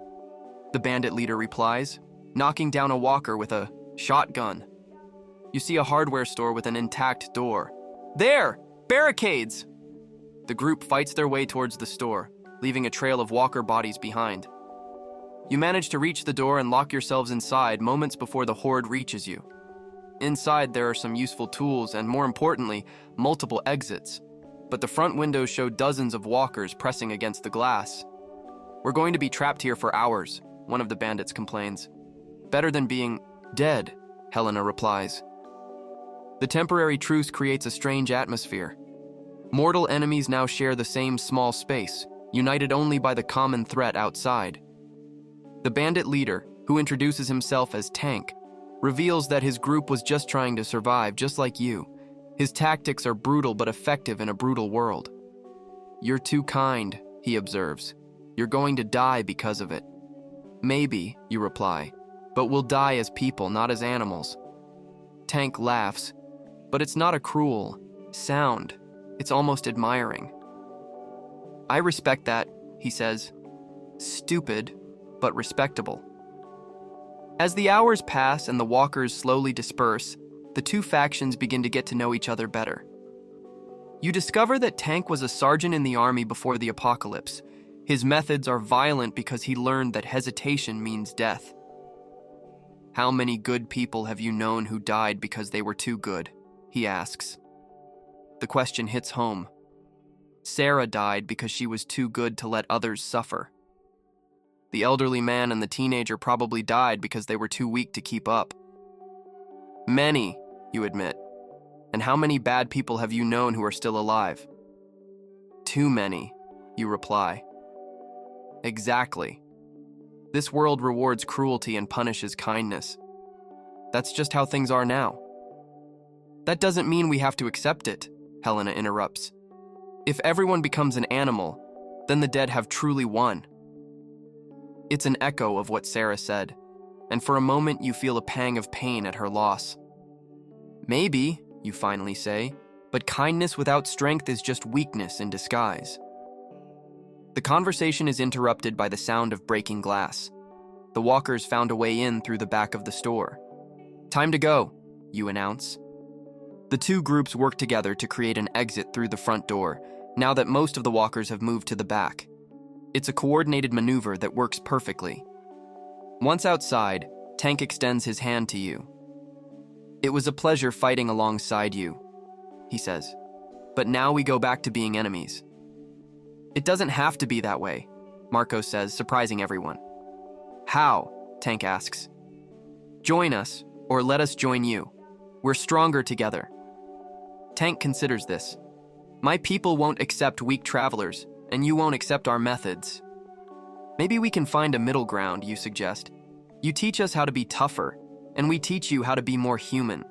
The bandit leader replies, knocking down a walker with a shotgun. You see a hardware store with an intact door. There! Barricades! The group fights their way towards the store, leaving a trail of walker bodies behind. You manage to reach the door and lock yourselves inside moments before the horde reaches you. Inside, there are some useful tools and, more importantly, multiple exits. But the front windows show dozens of walkers pressing against the glass. We're going to be trapped here for hours, one of the bandits complains. Better than being dead, Helena replies. The temporary truce creates a strange atmosphere. Mortal enemies now share the same small space, united only by the common threat outside. The bandit leader, who introduces himself as Tank, reveals that his group was just trying to survive, just like you. His tactics are brutal but effective in a brutal world. You're too kind, he observes. You're going to die because of it. Maybe, you reply, but we'll die as people, not as animals. Tank laughs, but it's not a cruel sound. It's almost admiring. I respect that, he says. Stupid, but respectable. As the hours pass and the walkers slowly disperse, the 2 factions begin to get to know each other better. You discover that Tank was a sergeant in the army before the apocalypse. His methods are violent because he learned that hesitation means death. How many good people have you known who died because they were too good? He asks. The question hits home. Sara died because she was too good to let others suffer. The elderly man and the teenager probably died because they were too weak to keep up. Many, you admit. And how many bad people have you known who are still alive? Too many, you reply. Exactly. This world rewards cruelty and punishes kindness. That's just how things are now. That doesn't mean we have to accept it, Helena interrupts. If everyone becomes an animal, then the dead have truly won. It's an echo of what Sara said, and for a moment you feel a pang of pain at her loss. Maybe, you finally say, but kindness without strength is just weakness in disguise. The conversation is interrupted by the sound of breaking glass. The walkers found a way in through the back of the store. Time to go, you announce. The 2 groups work together to create an exit through the front door, now that most of the walkers have moved to the back. It's a coordinated maneuver that works perfectly. Once outside, Tank extends his hand to you. "It was a pleasure fighting alongside you," he says. "But now we go back to being enemies." "It doesn't have to be that way," Marcos says, surprising everyone. "How?" Tank asks. "Join us, or let us join you. We're stronger together." Tank considers this. "My people won't accept weak travelers, and you won't accept our methods. Maybe we can find a middle ground," you suggest. "You teach us how to be tougher, and we teach you how to be more human."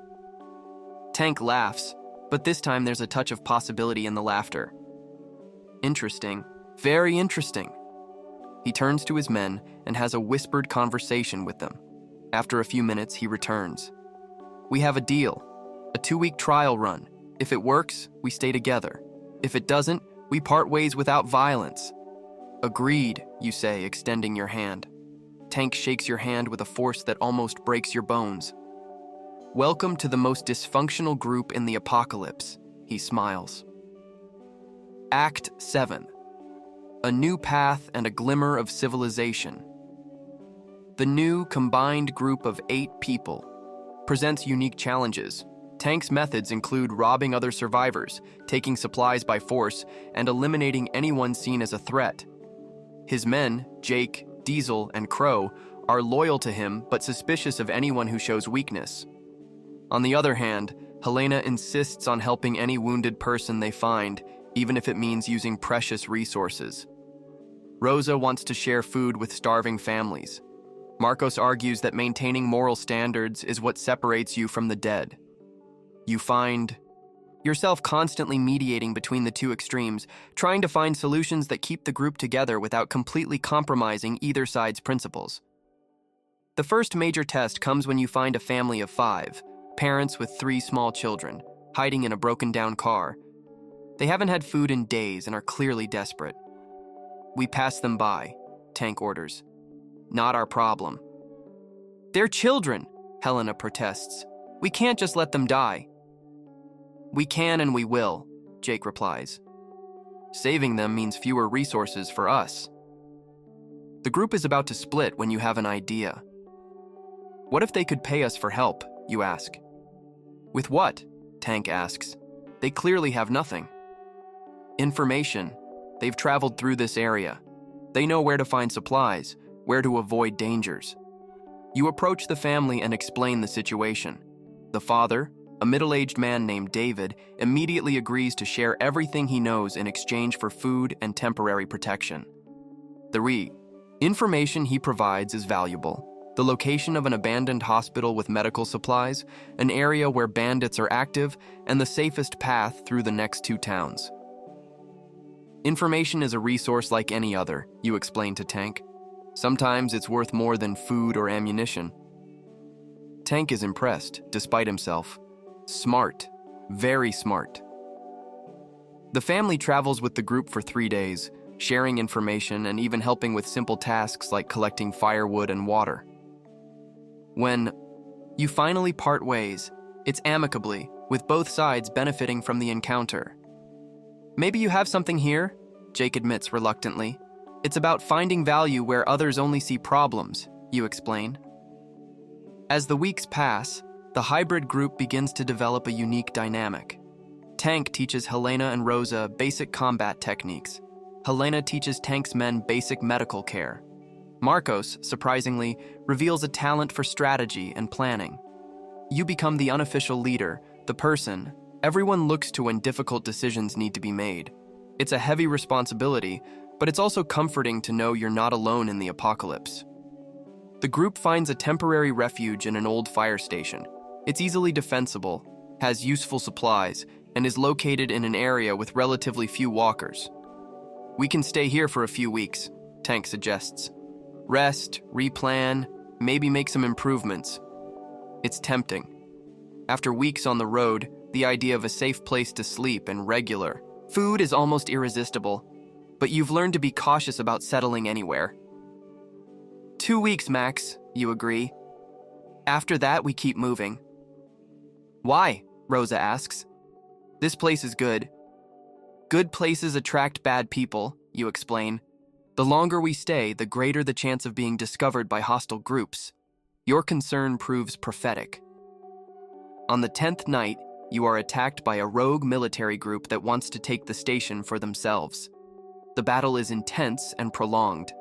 Tank laughs, but this time there's a touch of possibility in the laughter. "Interesting, very interesting." He turns to his men and has a whispered conversation with them. After a few minutes, he returns. "We have a deal, a 2-week trial run. If it works, we stay together. If it doesn't, we part ways without violence." "Agreed," you say, extending your hand. Tank shakes your hand with a force that almost breaks your bones. "Welcome to the most dysfunctional group in the apocalypse," he smiles. Act 7. A new path and a glimmer of civilization. The new, combined group of 8 people presents unique challenges. Tank's methods include robbing other survivors, taking supplies by force, and eliminating anyone seen as a threat. His men, Jake, Diesel, and Crow, are loyal to him but suspicious of anyone who shows weakness. On the other hand, Helena insists on helping any wounded person they find, even if it means using precious resources. Rosa wants to share food with starving families. Marcos argues that maintaining moral standards is what separates you from the dead. You find yourself constantly mediating between the two extremes, trying to find solutions that keep the group together without completely compromising either side's principles. The first major test comes when you find a family of 5, parents with 3 small children, hiding in a broken-down car. They haven't had food in days and are clearly desperate. "We pass them by," Tank orders. "Not our problem." "They're children," Helena protests. "We can't just let them die." "We can and we will," Jake replies. "Saving them means fewer resources for us." The group is about to split when you have an idea. "What if they could pay us for help?" you ask. "With what?" Tank asks. "They clearly have nothing." "Information. They've traveled through this area. They know where to find supplies, where to avoid dangers." You approach the family and explain the situation. The father, a middle-aged man named David, immediately agrees to share everything he knows in exchange for food and temporary protection. The information he provides is valuable. The location of an abandoned hospital with medical supplies, an area where bandits are active, and the safest path through the next 2 towns. Information is a resource like any other, you explain to Tank. Sometimes it's worth more than food or ammunition. Tank is impressed, despite himself. Smart. Very smart. The family travels with the group for 3 days, sharing information and even helping with simple tasks like collecting firewood and water. When you finally part ways, it's amicably, with both sides benefiting from the encounter. "Maybe you have something here," Jake admits reluctantly. "It's about finding value where others only see problems," you explain. As the weeks pass, the hybrid group begins to develop a unique dynamic. Tank teaches Helena and Rosa basic combat techniques. Helena teaches Tank's men basic medical care. Marcos, surprisingly, reveals a talent for strategy and planning. You become the unofficial leader, the person everyone looks to when difficult decisions need to be made. It's a heavy responsibility, but it's also comforting to know you're not alone in the apocalypse. The group finds a temporary refuge in an old fire station. It's easily defensible, has useful supplies, and is located in an area with relatively few walkers. "We can stay here for a few weeks," Tank suggests. "Rest, replan, maybe make some improvements." It's tempting. After weeks on the road, the idea of a safe place to sleep and regular food is almost irresistible, but you've learned to be cautious about settling anywhere. 2 weeks, max, you agree. After that, we keep moving. "Why?" Rosa asks. "This place is good." Good places attract bad people, you explain. The longer we stay, the greater the chance of being discovered by hostile groups. Your concern proves prophetic. On the 10th night, you are attacked by a rogue military group that wants to take the station for themselves. The battle is intense and prolonged.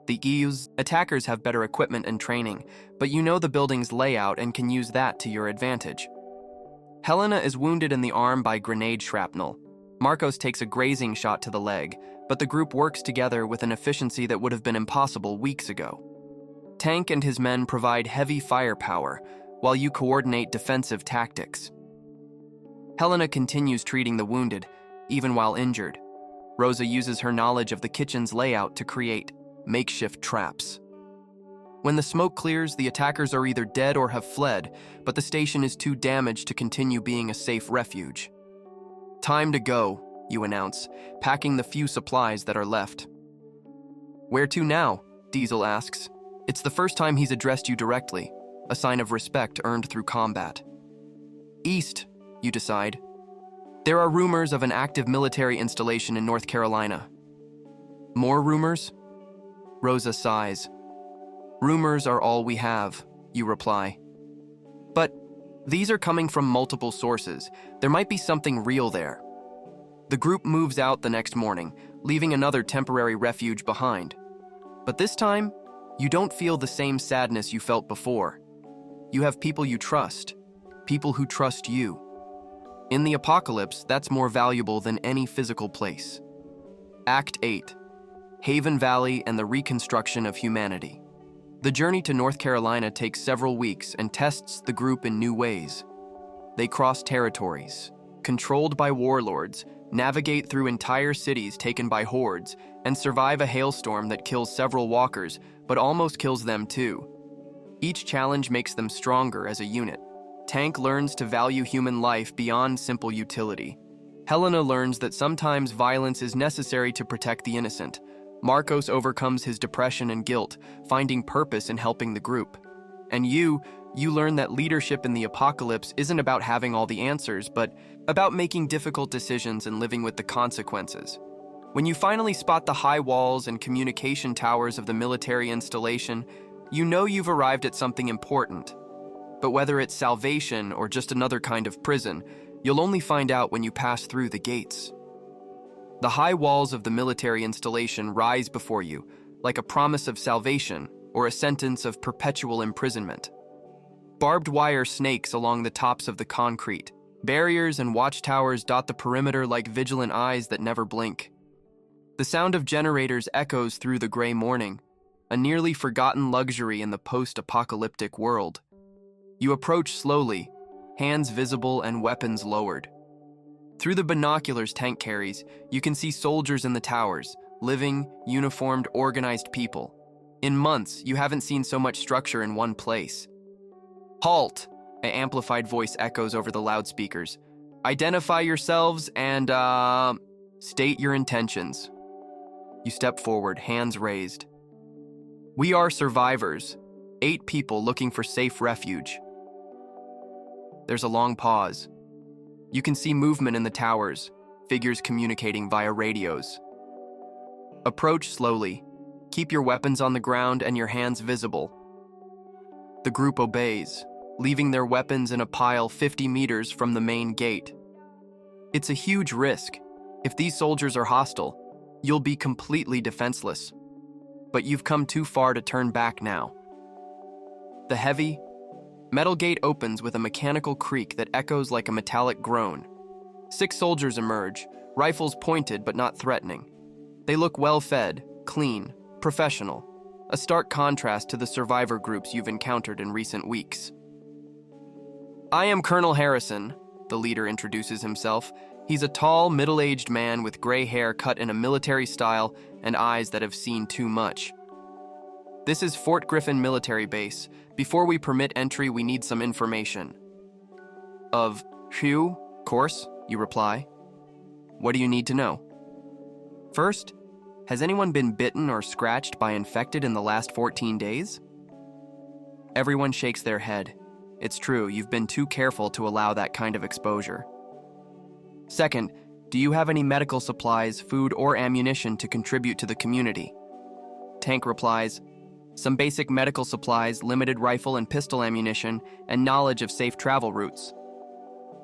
The EU's attackers have better equipment and training, but you know the building's layout and can use that to your advantage. Helena is wounded in the arm by grenade shrapnel. Marcos takes a grazing shot to the leg, but the group works together with an efficiency that would have been impossible weeks ago. Tank and his men provide heavy firepower, while you coordinate defensive tactics. Helena continues treating the wounded, even while injured. Rosa uses her knowledge of the kitchen's layout to create makeshift traps. When the smoke clears, the attackers are either dead or have fled, but the station is too damaged to continue being a safe refuge. Time to go, you announce, packing the few supplies that are left. Where to now? Diesel asks. It's the first time he's addressed you directly, a sign of respect earned through combat. East, you decide. There are rumors of an active military installation in North Carolina. More rumors? Rosa sighs. Rumors are all we have, you reply. But these are coming from multiple sources. There might be something real there. The group moves out the next morning, leaving another temporary refuge behind. But this time, you don't feel the same sadness you felt before. You have people you trust, people who trust you. In the apocalypse, that's more valuable than any physical place. Act 8. Haven Valley and the Reconstruction of Humanity. The journey to North Carolina takes several weeks and tests the group in new ways. They cross territories, controlled by warlords, navigate through entire cities taken by hordes, and survive a hailstorm that kills several walkers, but almost kills them too. Each challenge makes them stronger as a unit. Tank learns to value human life beyond simple utility. Helena learns that sometimes violence is necessary to protect the innocent. Marcos overcomes his depression and guilt, finding purpose in helping the group. And you learn that leadership in the apocalypse isn't about having all the answers, but about making difficult decisions and living with the consequences. When you finally spot the high walls and communication towers of the military installation, you know you've arrived at something important. But whether it's salvation or just another kind of prison, you'll only find out when you pass through the gates. The high walls of the military installation rise before you, like a promise of salvation or a sentence of perpetual imprisonment. Barbed wire snakes along the tops of the concrete. Barriers and watchtowers dot the perimeter like vigilant eyes that never blink. The sound of generators echoes through the gray morning, a nearly forgotten luxury in the post-apocalyptic world. You approach slowly, hands visible and weapons lowered. Through the binoculars Tank carries, you can see soldiers in the towers, living, uniformed, organized people. In months, you haven't seen so much structure in one place. Halt! An amplified voice echoes over the loudspeakers. Identify yourselves and, state your intentions. You step forward, hands raised. We are survivors, 8 people looking for safe refuge. There's a long pause. You can see movement in the towers, figures communicating via radios. Approach slowly. Keep your weapons on the ground and your hands visible. The group obeys, leaving their weapons in a pile 50 meters from the main gate. It's a huge risk. If these soldiers are hostile, you'll be completely defenseless. But you've come too far to turn back now. The heavy, metal gate opens with a mechanical creak that echoes like a metallic groan. 6 soldiers emerge, rifles pointed but not threatening. They look well-fed, clean, professional, a stark contrast to the survivor groups you've encountered in recent weeks. I am Colonel Harrison, the leader introduces himself. He's a tall, middle-aged man with gray hair cut in a military style and eyes that have seen too much. This is Fort Griffin Military Base. Before we permit entry, we need some information. Of course, you reply. What do you need to know? First, has anyone been bitten or scratched by infected in the last 14 days? Everyone shakes their head. It's true, you've been too careful to allow that kind of exposure. Second, Do you have any medical supplies, food, or ammunition to contribute to the community? Tank replies, some basic medical supplies, limited rifle and pistol ammunition, and knowledge of safe travel routes.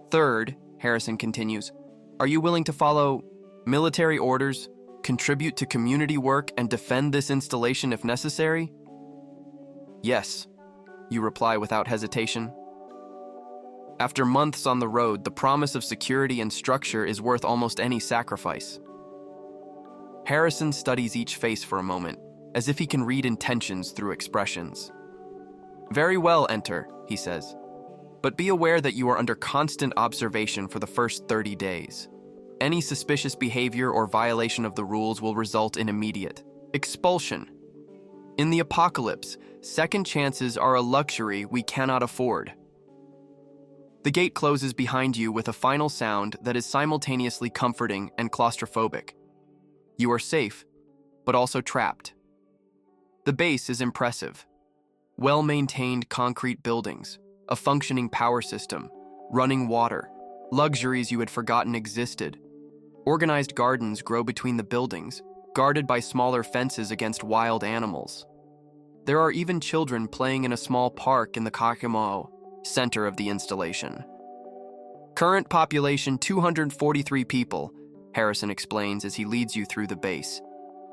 Third, Harrison continues, are you willing to follow military orders, contribute to community work, and defend this installation if necessary? Yes, you reply without hesitation. After months on the road, the promise of security and structure is worth almost any sacrifice. Harrison studies each face for a moment, as if he can read intentions through expressions. Very well, Enter, he says. But be aware that you are under constant observation for the first 30 days. Any suspicious behavior or violation of the rules will result in immediate expulsion. In the apocalypse, second chances are a luxury we cannot afford. The gate closes behind you with a final sound that is simultaneously comforting and claustrophobic. You are safe, but also trapped. The base is impressive. Well-maintained concrete buildings, a functioning power system, running water, luxuries you had forgotten existed. Organized gardens grow between the buildings, guarded by smaller fences against wild animals. There are even children playing in a small park in the Kakimo, center of the installation. Current population 243 people, Harrison explains as he leads you through the base.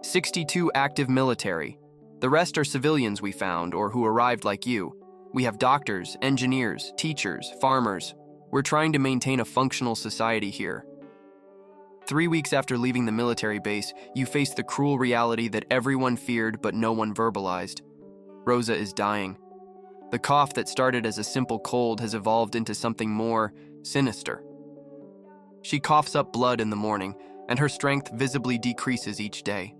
62 active military. The rest are civilians we found or who arrived like you. We have doctors, engineers, teachers, farmers. We're trying to maintain a functional society here. 3 weeks after leaving the military base, you face the cruel reality that everyone feared but no one verbalized. Rosa is dying. The cough that started as a simple cold has evolved into something more sinister. She coughs up blood in the morning, and her strength visibly decreases each day.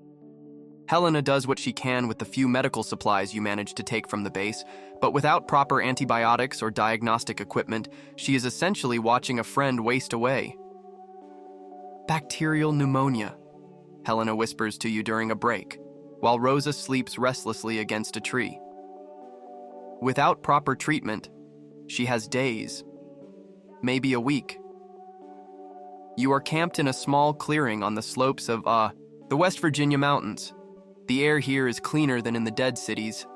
Helena does what she can with the few medical supplies you manage to take from the base, but without proper antibiotics or diagnostic equipment, she is essentially watching a friend waste away. Bacterial pneumonia, Helena whispers to you during a break, while Rosa sleeps restlessly against a tree. Without proper treatment, she has days, maybe a week. You are camped in a small clearing on the slopes of, the West Virginia mountains. The air here is cleaner than in the dead cities,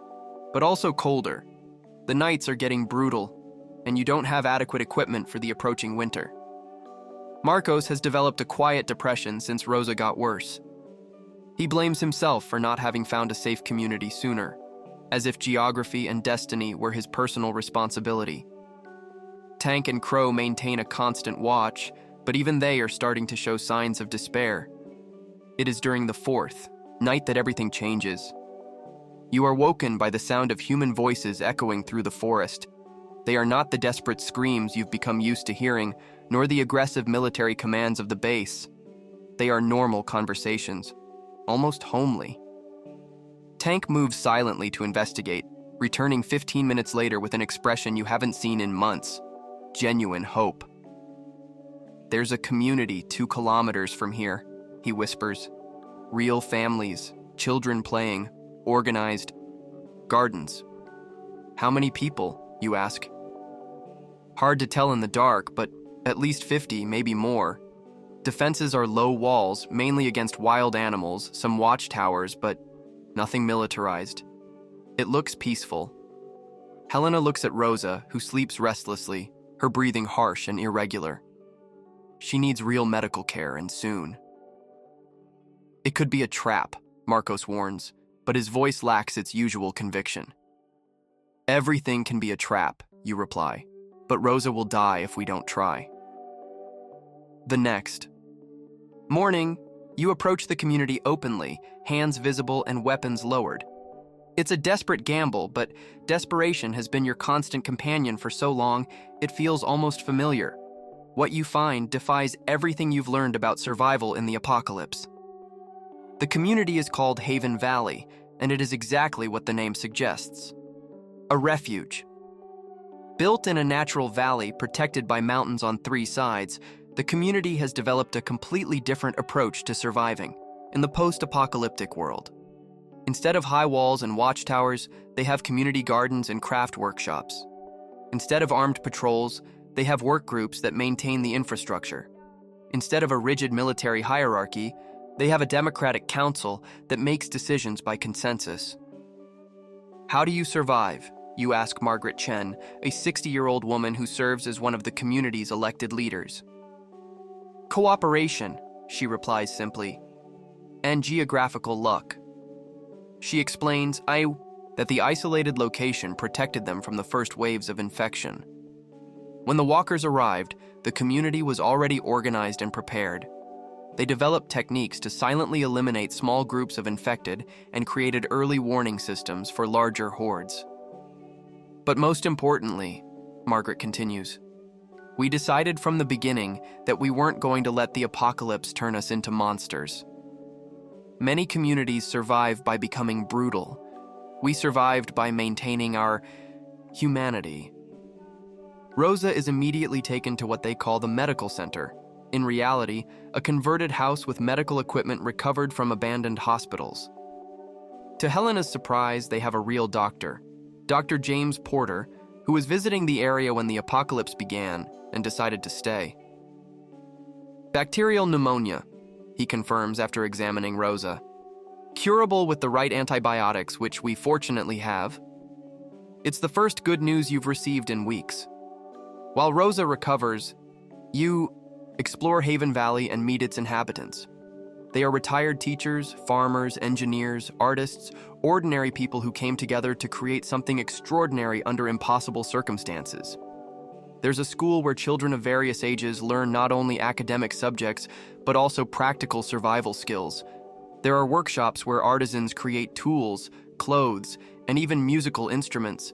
but also colder. The nights are getting brutal, and you don't have adequate equipment for the approaching winter. Marcos has developed a quiet depression since Rosa got worse. He blames himself for not having found a safe community sooner, as if geography and destiny were his personal responsibility. Tank and Crow maintain a constant watch, but even they are starting to show signs of despair. It is during the fourth night that everything changes. You are woken by the sound of human voices echoing through the forest. They are not the desperate screams you've become used to hearing, nor the aggressive military commands of the base. They are normal conversations, almost homely. Tank moves silently to investigate, returning 15 minutes later with an expression you haven't seen in months: genuine hope. There's a community 2 kilometers from here, he whispers. Real families, children playing, organized gardens. How many people, you ask? Hard to tell in the dark, but at least 50, maybe more. Defenses are low walls, mainly against wild animals, some watchtowers, but nothing militarized. It looks peaceful. Helena looks at Rosa, who sleeps restlessly, her breathing harsh and irregular. She needs real medical care, and soon. It could be a trap, Marcos warns, but his voice lacks its usual conviction. Everything can be a trap, you reply, but Rosa will die if we don't try. The next morning, you approach the community openly, hands visible and weapons lowered. It's a desperate gamble, but desperation has been your constant companion for so long, it feels almost familiar. What you find defies everything you've learned about survival in the apocalypse. The community is called Haven Valley, and it is exactly what the name suggests: a refuge. Built in a natural valley protected by mountains on 3 sides, the community has developed a completely different approach to surviving in the post-apocalyptic world. Instead of high walls and watchtowers, they have community gardens and craft workshops. Instead of armed patrols, they have work groups that maintain the infrastructure. Instead of a rigid military hierarchy, they have a democratic council that makes decisions by consensus. How do you survive? You ask Margaret Chen, a 60-year-old woman who serves as one of the community's elected leaders. Cooperation, she replies simply, and geographical luck. She explains that the isolated location protected them from the first waves of infection. When the walkers arrived, the community was already organized and prepared. They developed techniques to silently eliminate small groups of infected and created early warning systems for larger hordes. But most importantly, Margaret continues, we decided from the beginning that we weren't going to let the apocalypse turn us into monsters. Many communities survive by becoming brutal. We survived by maintaining our humanity. Rosa is immediately taken to what they call the medical center. In reality, a converted house with medical equipment recovered from abandoned hospitals. To Helena's surprise, they have a real doctor, Dr. James Porter, who was visiting the area when the apocalypse began and decided to stay. Bacterial pneumonia, he confirms after examining Rosa. Curable with the right antibiotics, which we fortunately have. It's the first good news you've received in weeks. While Rosa recovers, you explore Haven Valley and meet its inhabitants. They are retired teachers, farmers, engineers, artists, ordinary people who came together to create something extraordinary under impossible circumstances. There's a school where children of various ages learn not only academic subjects, but also practical survival skills. There are workshops where artisans create tools, clothes, and even musical instruments.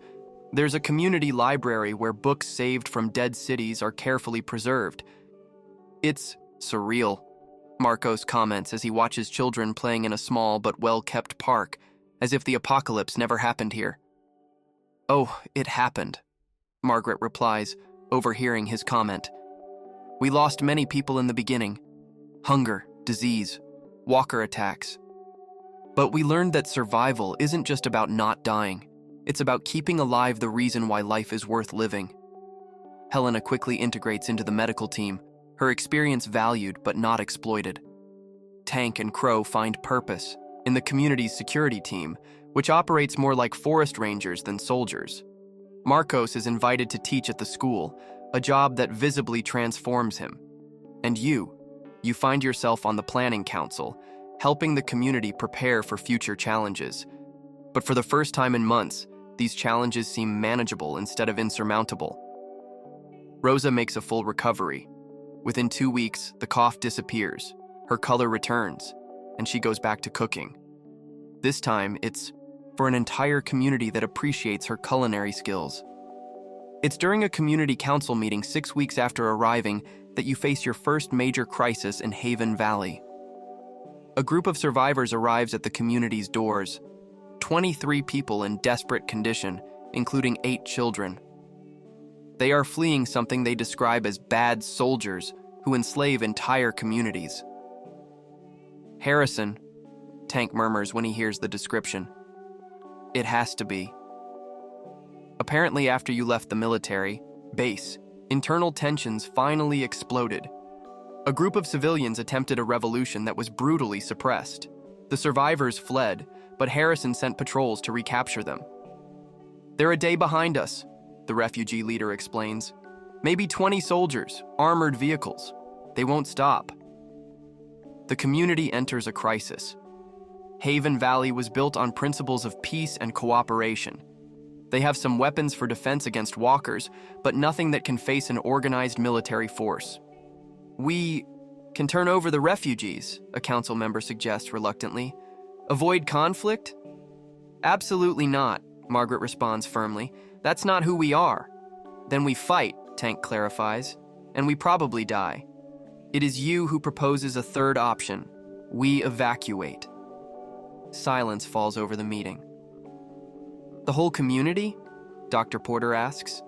There's a community library where books saved from dead cities are carefully preserved. It's surreal, Marcos comments as he watches children playing in a small but well-kept park, as if the apocalypse never happened here. Oh, it happened, Margaret replies, overhearing his comment. We lost many people in the beginning. Hunger, disease, walker attacks. But we learned that survival isn't just about not dying. It's about keeping alive the reason why life is worth living. Helena quickly integrates into the medical team, her experience valued but not exploited. Tank and Crow find purpose in the community's security team, which operates more like forest rangers than soldiers. Marcos is invited to teach at the school, a job that visibly transforms him. And you find yourself on the planning council, helping the community prepare for future challenges. But for the first time in months, these challenges seem manageable instead of insurmountable. Rosa makes a full recovery. Within 2 weeks, the cough disappears, her color returns, and she goes back to cooking. This time, it's for an entire community that appreciates her culinary skills. It's during a community council meeting 6 weeks after arriving that you face your first major crisis in Haven Valley. A group of survivors arrives at the community's doors, 23 people in desperate condition, including 8 children. They are fleeing something they describe as bad soldiers who enslave entire communities. Harrison, Tank murmurs when he hears the description. It has to be. Apparently, after you left the military base, internal tensions finally exploded. A group of civilians attempted a revolution that was brutally suppressed. The survivors fled, but Harrison sent patrols to recapture them. They're a day behind us, the refugee leader explains. Maybe 20 soldiers, armored vehicles. They won't stop. The community enters a crisis. Haven Valley was built on principles of peace and cooperation. They have some weapons for defense against walkers, but nothing that can face an organized military force. We can turn over the refugees, a council member suggests reluctantly. Avoid conflict? Absolutely not, Margaret responds firmly. That's not who we are. Then we fight, Tank clarifies, and we probably die. It is you who proposes a third option. We evacuate. Silence falls over the meeting. The whole community? Dr. Porter asks.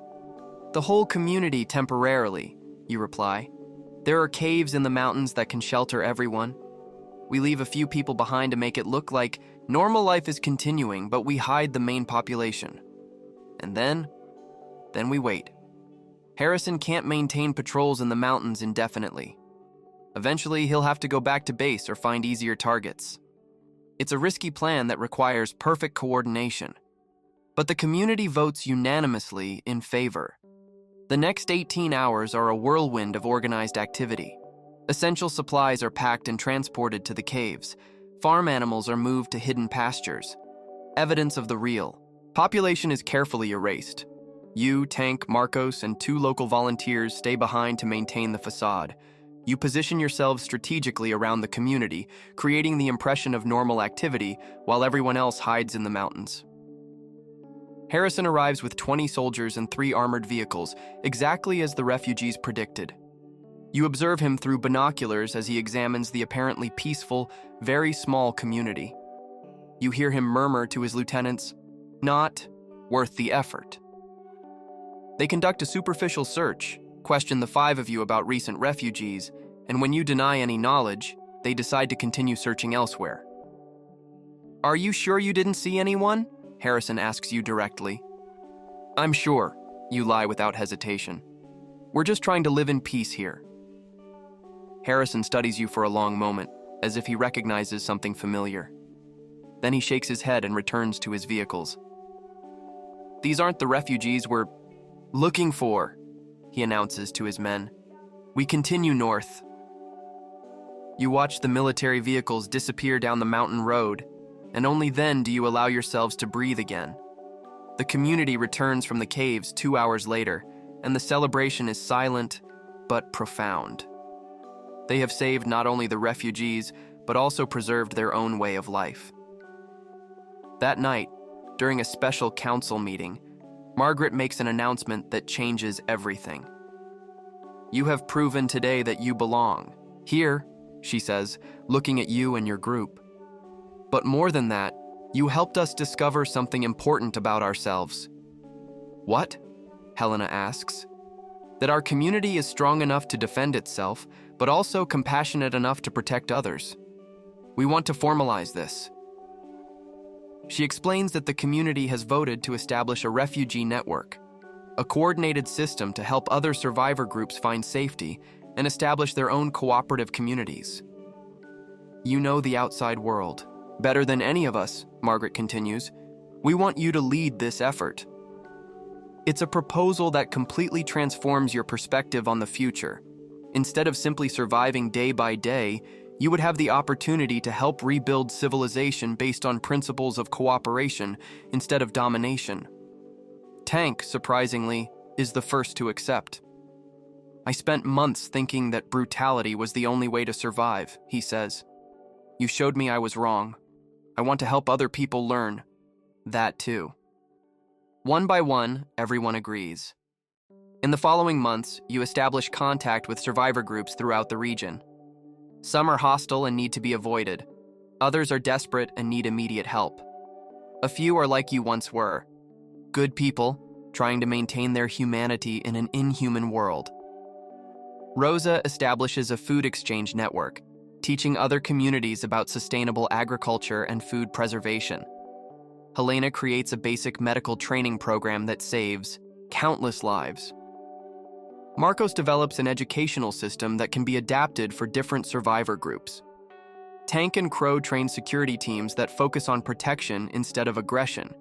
The whole community temporarily, you reply. There are caves in the mountains that can shelter everyone. We leave a few people behind to make it look like normal life is continuing, but we hide the main population. And then we wait. Harrison can't maintain patrols in the mountains indefinitely. Eventually, he'll have to go back to base or find easier targets. It's a risky plan that requires perfect coordination. But the community votes unanimously in favor. The next 18 hours are a whirlwind of organized activity. Essential supplies are packed and transported to the caves. Farm animals are moved to hidden pastures. Evidence of the real. Population is carefully erased. You, Tank, Marcos, and 2 local volunteers stay behind to maintain the facade. You position yourselves strategically around the community, creating the impression of normal activity while everyone else hides in the mountains. Harrison arrives with 20 soldiers and 3 armored vehicles, exactly as the refugees predicted. You observe him through binoculars as he examines the apparently peaceful, very small community. You hear him murmur to his lieutenants, "Not worth the effort." They conduct a superficial search, question the 5 of you about recent refugees, and when you deny any knowledge, they decide to continue searching elsewhere. "Are you sure you didn't see anyone?" Harrison asks you directly. "I'm sure," you lie without hesitation. "We're just trying to live in peace here." Harrison studies you for a long moment, as if he recognizes something familiar. Then he shakes his head and returns to his vehicles. "These aren't the refugees we're looking for," he announces to his men. "We continue north." You watch the military vehicles disappear down the mountain road, and only then do you allow yourselves to breathe again. The community returns from the caves 2 hours later, and the celebration is silent but profound. They have saved not only the refugees, but also preserved their own way of life. That night, during a special council meeting, Margaret makes an announcement that changes everything. "You have proven today that you belong. Here," she says, looking at you and your group. "But more than that, you helped us discover something important about ourselves." "What?" Helena asks. "That our community is strong enough to defend itself, but also compassionate enough to protect others. We want to formalize this." She explains that the community has voted to establish a refugee network, a coordinated system to help other survivor groups find safety and establish their own cooperative communities. "You know the outside world better than any of us," Margaret continues. "We want you to lead this effort. It's a proposal that completely transforms your perspective on the future. Instead of simply surviving day by day, you would have the opportunity to help rebuild civilization based on principles of cooperation instead of domination." Tank, surprisingly, is the first to accept. "I spent months thinking that brutality was the only way to survive," he says. "You showed me I was wrong. I want to help other people learn that too." One by one, everyone agrees. In the following months, you establish contact with survivor groups throughout the region. Some are hostile and need to be avoided. Others are desperate and need immediate help. A few are like you once were. Good people, trying to maintain their humanity in an inhuman world. Rosa establishes a food exchange network, teaching other communities about sustainable agriculture and food preservation. Helena creates a basic medical training program that saves countless lives. Marcos develops an educational system that can be adapted for different survivor groups. Tank and Crow train security teams that focus on protection instead of aggression.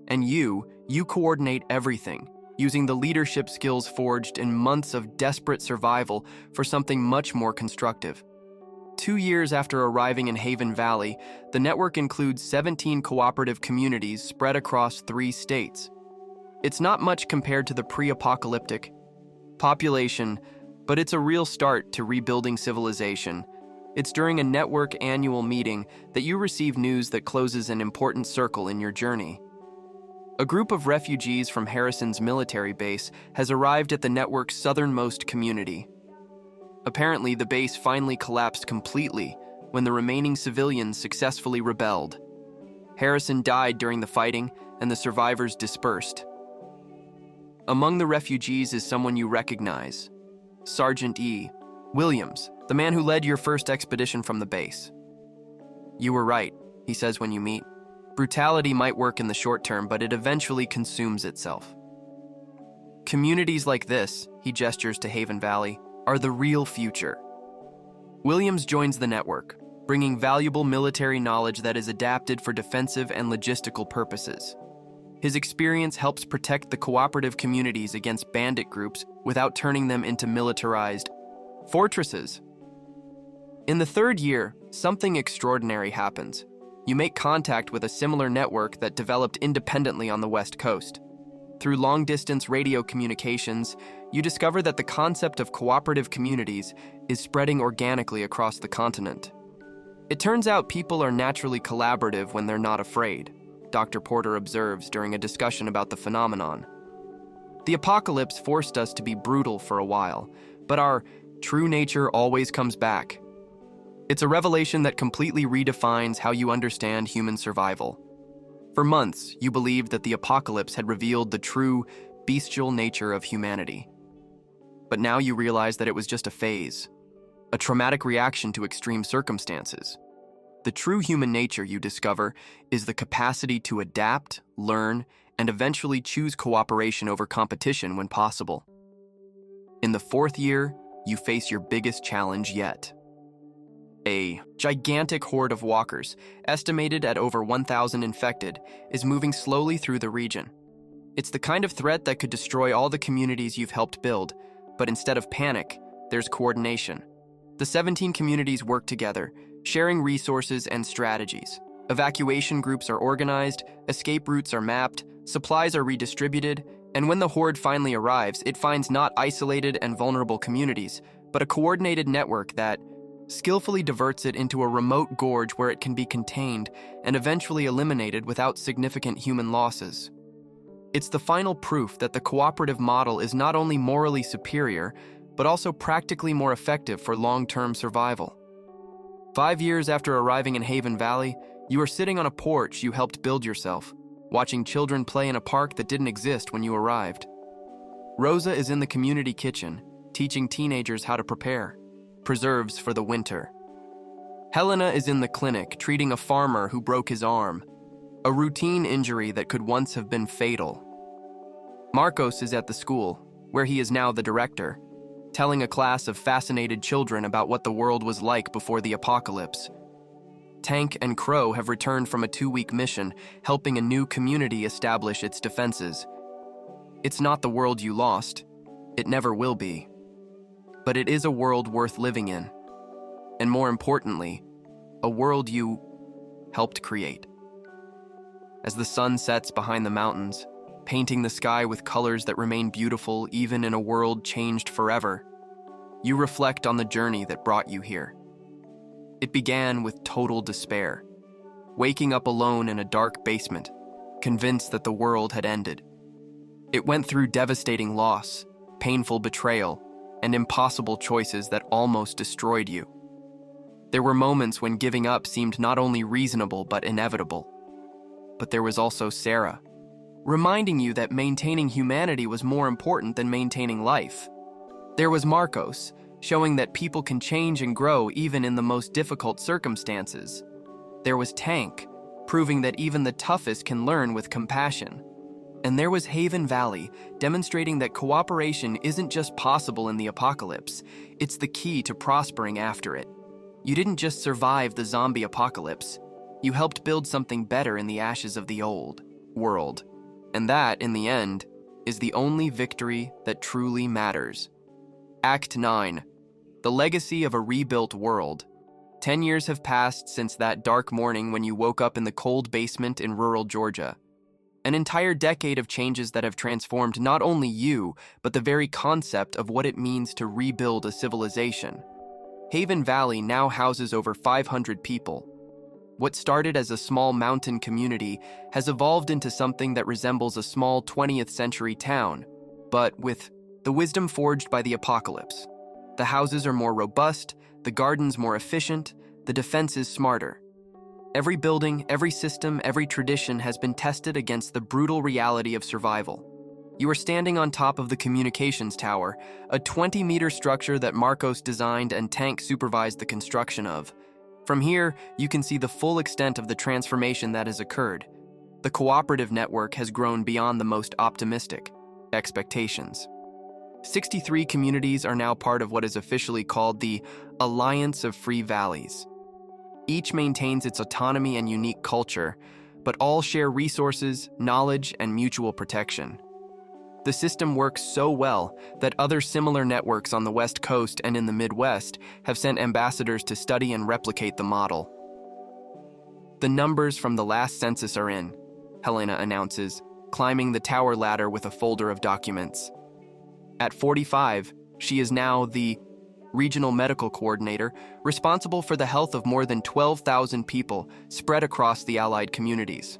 And you coordinate everything, using the leadership skills forged in months of desperate survival for something much more constructive. 2 years after arriving in Haven Valley, the network includes 17 cooperative communities spread across 3 states. It's not much compared to the pre-apocalyptic population, but it's a real start to rebuilding civilization. It's during a network annual meeting that you receive news that closes an important circle in your journey. A group of refugees from Harrison's military base has arrived at the network's southernmost community. Apparently, the base finally collapsed completely when the remaining civilians successfully rebelled. Harrison died during the fighting, and the survivors dispersed. Among the refugees is someone you recognize, Sergeant E. Williams, the man who led your first expedition from the base. "You were right," he says when you meet. "Brutality might work in the short term, but it eventually consumes itself." Communities like this, he gestures to Haven Valley, are the real future. Williams joins the network, bringing valuable military knowledge that is adapted for defensive and logistical purposes. His experience helps protect the cooperative communities against bandit groups without turning them into militarized fortresses. In the third year, something extraordinary happens. You make contact with a similar network that developed independently on the West Coast. Through long-distance radio communications, you discover that the concept of cooperative communities is spreading organically across the continent. It turns out people are naturally collaborative when they're not afraid, Dr. Porter observes during a discussion about the phenomenon. The apocalypse forced us to be brutal for a while, but our true nature always comes back. It's a revelation that completely redefines how you understand human survival. For months, you believed that the apocalypse had revealed the true, bestial nature of humanity. But now you realize that it was just a phase, a traumatic reaction to extreme circumstances. The true human nature, you discover, is the capacity to adapt, learn, and eventually choose cooperation over competition when possible. In the fourth year, you face your biggest challenge yet. A gigantic horde of walkers, estimated at over 1,000 infected, is moving slowly through the region. It's the kind of threat that could destroy all the communities you've helped build, but instead of panic, there's coordination. The 17 communities work together, sharing resources and strategies. Evacuation groups are organized, escape routes are mapped, supplies are redistributed, and when the horde finally arrives, it finds not isolated and vulnerable communities, but a coordinated network that skillfully diverts it into a remote gorge where it can be contained and eventually eliminated without significant human losses. It's the final proof that the cooperative model is not only morally superior, but also practically more effective for long-term survival. 5 years after arriving in Haven Valley, you are sitting on a porch you helped build yourself, watching children play in a park that didn't exist when you arrived. Rosa is in the community kitchen, teaching teenagers how to prepare preserves for the winter. Helena is in the clinic, treating a farmer who broke his arm, a routine injury that could once have been fatal. Marcos is at the school, where he is now the director, telling a class of fascinated children about what the world was like before the apocalypse. Tank and Crow have returned from a 2-week mission, helping a new community establish its defenses. It's not the world you lost. It never will be. But it is a world worth living in. And more importantly, a world you helped create. As the sun sets behind the mountains, painting the sky with colors that remain beautiful even in a world changed forever, you reflect on the journey that brought you here. It began with total despair, waking up alone in a dark basement, convinced that the world had ended. It went through devastating loss, painful betrayal, and impossible choices that almost destroyed you. There were moments when giving up seemed not only reasonable but inevitable. But there was also Sara, reminding you that maintaining humanity was more important than maintaining life. There was Marcos, showing that people can change and grow even in the most difficult circumstances. There was Tank, proving that even the toughest can learn with compassion. And there was Haven Valley, demonstrating that cooperation isn't just possible in the apocalypse, it's the key to prospering after it. You didn't just survive the zombie apocalypse, you helped build something better in the ashes of the old world. And that, in the end, is the only victory that truly matters. Act 9. The Legacy of a Rebuilt World. 10 years have passed since that dark morning when you woke up in the cold basement in rural Georgia. An entire decade of changes that have transformed not only you, but the very concept of what it means to rebuild a civilization. Haven Valley now houses over 500 people. What started as a small mountain community has evolved into something that resembles a small 20th century town, but with the wisdom forged by the apocalypse. The houses are more robust, the gardens more efficient, the defenses smarter. Every building, every system, every tradition has been tested against the brutal reality of survival. You are standing on top of the communications tower, a 20-meter structure that Marcos designed and Tank supervised the construction of. From here, you can see the full extent of the transformation that has occurred. The cooperative network has grown beyond the most optimistic expectations. 63 communities are now part of what is officially called the Alliance of Free Valleys. Each maintains its autonomy and unique culture, but all share resources, knowledge, and mutual protection. The system works so well that other similar networks on the West Coast and in the Midwest have sent ambassadors to study and replicate the model. The numbers from the last census are in, Helena announces, climbing the tower ladder with a folder of documents. At 45, she is now the regional medical coordinator responsible for the health of more than 12,000 people spread across the allied communities.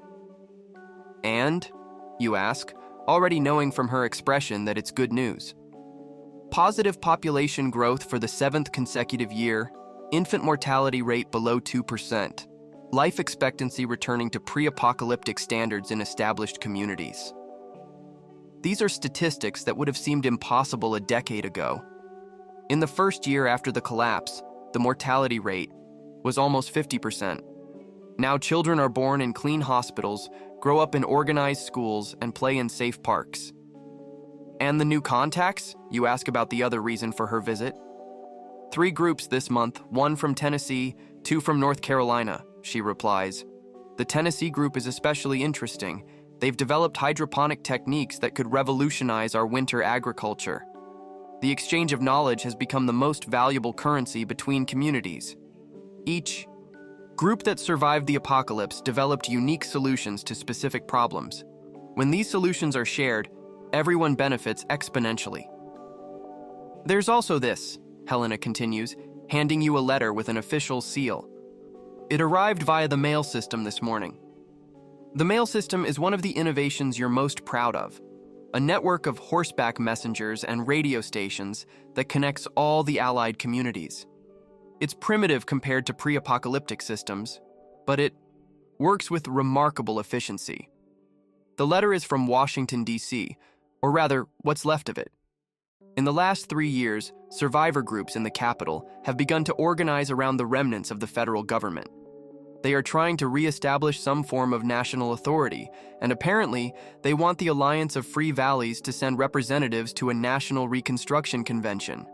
And, you ask, already knowing from her expression that it's good news. Positive population growth for the 7th consecutive year, infant mortality rate below 2%, life expectancy returning to pre-apocalyptic standards in established communities. These are statistics that would have seemed impossible a decade ago. In the first year after the collapse, the mortality rate was almost 50%. Now children are born in clean hospitals, grow up in organized schools, and play in safe parks. And the new contacts? You ask about the other reason for her visit. 3 groups this month, 1 from Tennessee, 2 from North Carolina, she replies. The Tennessee group is especially interesting. They've developed hydroponic techniques that could revolutionize our winter agriculture. The exchange of knowledge has become the most valuable currency between communities. Each group that survived the apocalypse developed unique solutions to specific problems. When these solutions are shared, everyone benefits exponentially. There's also this, Helena continues, handing you a letter with an official seal. It arrived via the mail system this morning. The mail system is one of the innovations you're most proud of. A network of horseback messengers and radio stations that connects all the allied communities. It's primitive compared to pre-apocalyptic systems, but it works with remarkable efficiency. The letter is from Washington, D.C., or rather, what's left of it. In the last 3 years, survivor groups in the capital have begun to organize around the remnants of the federal government. They are trying to re-establish some form of national authority, and apparently, they want the Alliance of Free Valleys to send representatives to a national reconstruction convention.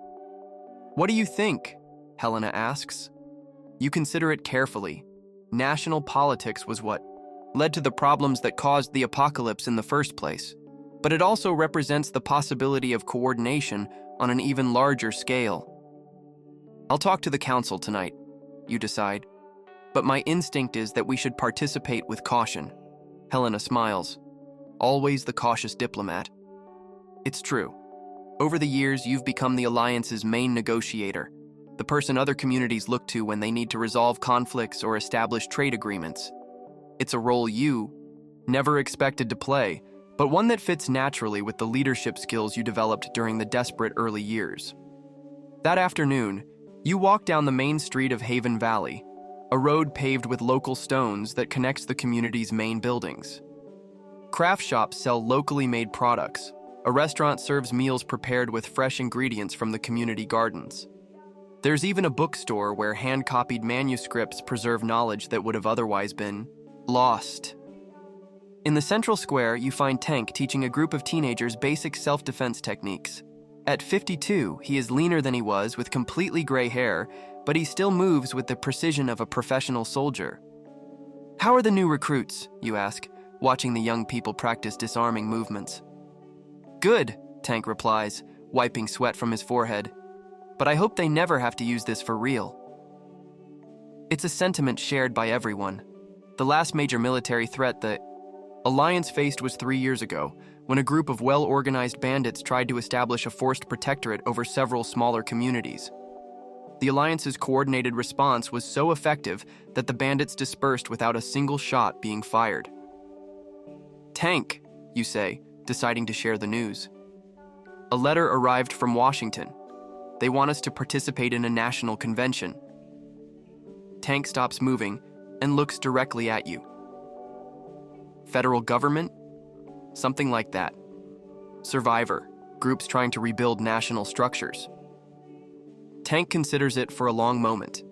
What do you think? Helena asks. You consider it carefully. National politics was what led to the problems that caused the apocalypse in the first place, but it also represents the possibility of coordination on an even larger scale. I'll talk to the council tonight, you decide. But my instinct is that we should participate with caution. Helena smiles. Always the cautious diplomat. It's true. Over the years, you've become the Alliance's main negotiator, the person other communities look to when they need to resolve conflicts or establish trade agreements. It's a role you never expected to play, but one that fits naturally with the leadership skills you developed during the desperate early years. That afternoon, you walk down the main street of Haven Valley, a road paved with local stones that connects the community's main buildings. Craft shops sell locally made products. A restaurant serves meals prepared with fresh ingredients from the community gardens. There's even a bookstore where hand-copied manuscripts preserve knowledge that would have otherwise been lost. In the central square, you find Tank teaching a group of teenagers basic self-defense techniques. At 52, he is leaner than he was, with completely gray hair, but he still moves with the precision of a professional soldier. How are the new recruits, you ask, watching the young people practice disarming movements. Good, Tank replies, wiping sweat from his forehead. But I hope they never have to use this for real. It's a sentiment shared by everyone. The last major military threat the Alliance faced was 3 years ago, when a group of well-organized bandits tried to establish a forced protectorate over several smaller communities. The Alliance's coordinated response was so effective that the bandits dispersed without a single shot being fired. Tank, you say, deciding to share the news. A letter arrived from Washington. They want us to participate in a national convention. Tank stops moving and looks directly at you. Federal government? Something like that. Survivor, groups trying to rebuild national structures. Tank considers it for a long moment.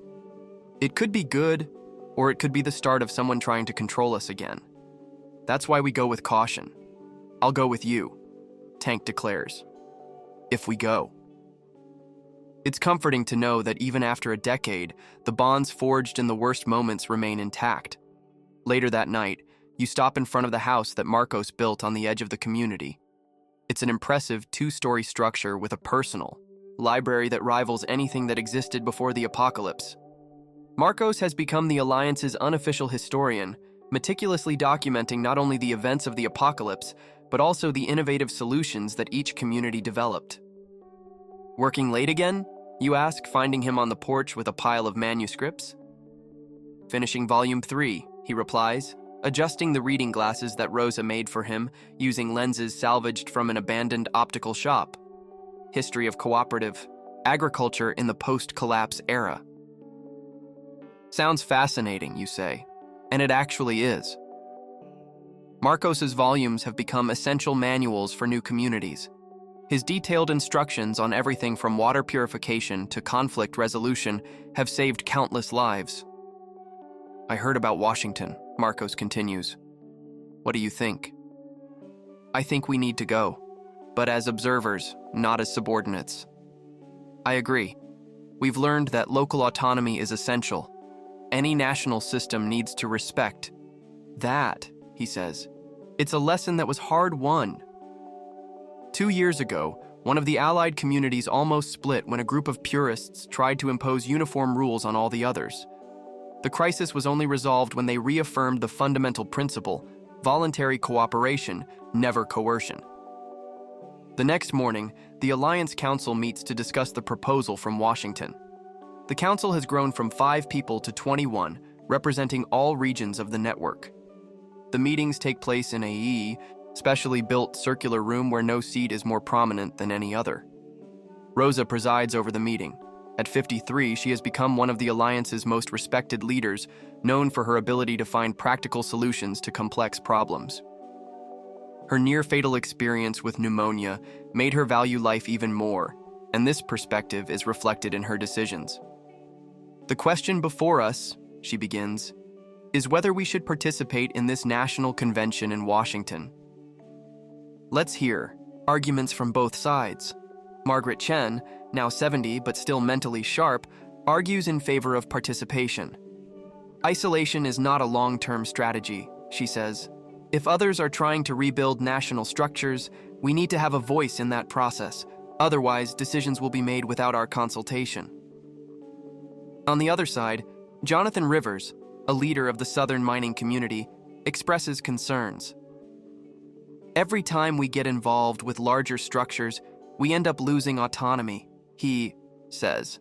It could be good, or it could be the start of someone trying to control us again. That's why we go with caution. I'll go with you, Tank declares. if we go. It's comforting to know that even after a decade, the bonds forged in the worst moments remain intact. Later that night, you stop in front of the house that Marcos built on the edge of the community. It's an impressive 2-story structure with a personal library that rivals anything that existed before the apocalypse. Marcos has become the Alliance's unofficial historian, meticulously documenting not only the events of the apocalypse, but also the innovative solutions that each community developed. Working late again? You ask, finding him on the porch with a pile of manuscripts. Finishing volume 3, he replies, adjusting the reading glasses that Rosa made for him using lenses salvaged from an abandoned optical shop. History of cooperative agriculture in the post-collapse era. Sounds fascinating, you say, and it actually is. Marcos's volumes have become essential manuals for new communities. His detailed instructions on everything from water purification to conflict resolution have saved countless lives. I heard about Washington, Marcos continues. What do you think? I think we need to go, but as observers, not as subordinates. I agree. We've learned that local autonomy is essential. Any national system needs to respect that, he says. It's a lesson that was hard-won. 2 years ago, one of the Allied communities almost split when a group of purists tried to impose uniform rules on all the others. The crisis was only resolved when they reaffirmed the fundamental principle: voluntary cooperation, never coercion. The next morning, the Alliance Council meets to discuss the proposal from Washington. The council has grown from 5 people to 21, representing all regions of the network. The meetings take place in a specially built circular room where no seat is more prominent than any other. Rosa presides over the meeting. At 53, she has become one of the Alliance's most respected leaders, known for her ability to find practical solutions to complex problems. Her near-fatal experience with pneumonia made her value life even more, and this perspective is reflected in her decisions. The question before us, she begins, is whether we should participate in this national convention in Washington. Let's hear arguments from both sides. Margaret Chen, now 70 but still mentally sharp, argues in favor of participation. Isolation is not a long-term strategy, she says. If others are trying to rebuild national structures, we need to have a voice in that process. Otherwise, decisions will be made without our consultation. On the other side, Jonathan Rivers, a leader of the Southern mining community, expresses concerns. Every time we get involved with larger structures, we end up losing autonomy, he says.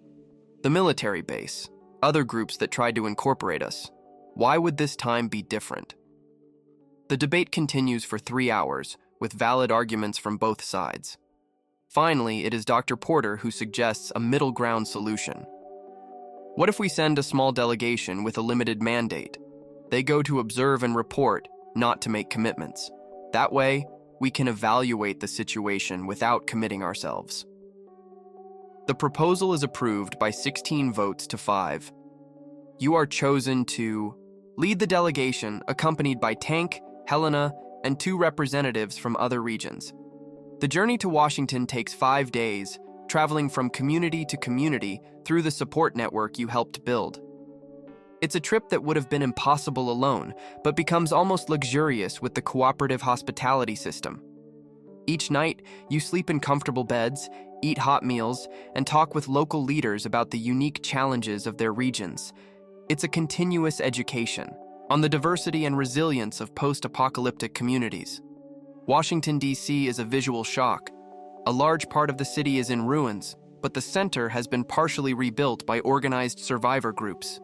The military base, other groups that tried to incorporate us. Why would this time be different? The debate continues for 3 hours, with valid arguments from both sides. Finally, it is Dr. Porter who suggests a middle ground solution. What if we send a small delegation with a limited mandate? They go to observe and report, not to make commitments. That way, we can evaluate the situation without committing ourselves. The proposal is approved by 16 votes to 5. You are chosen to lead the delegation, accompanied by Tank, Helena, and 2 representatives from other regions. The journey to Washington takes 5 days, traveling from community to community through the support network you helped build. It's a trip that would have been impossible alone, but becomes almost luxurious with the cooperative hospitality system. Each night, you sleep in comfortable beds, eat hot meals, and talk with local leaders about the unique challenges of their regions. It's a continuous education on the diversity and resilience of post-apocalyptic communities. Washington, D.C. is a visual shock. A large part of the city is in ruins, but the center has been partially rebuilt by organized survivor groups.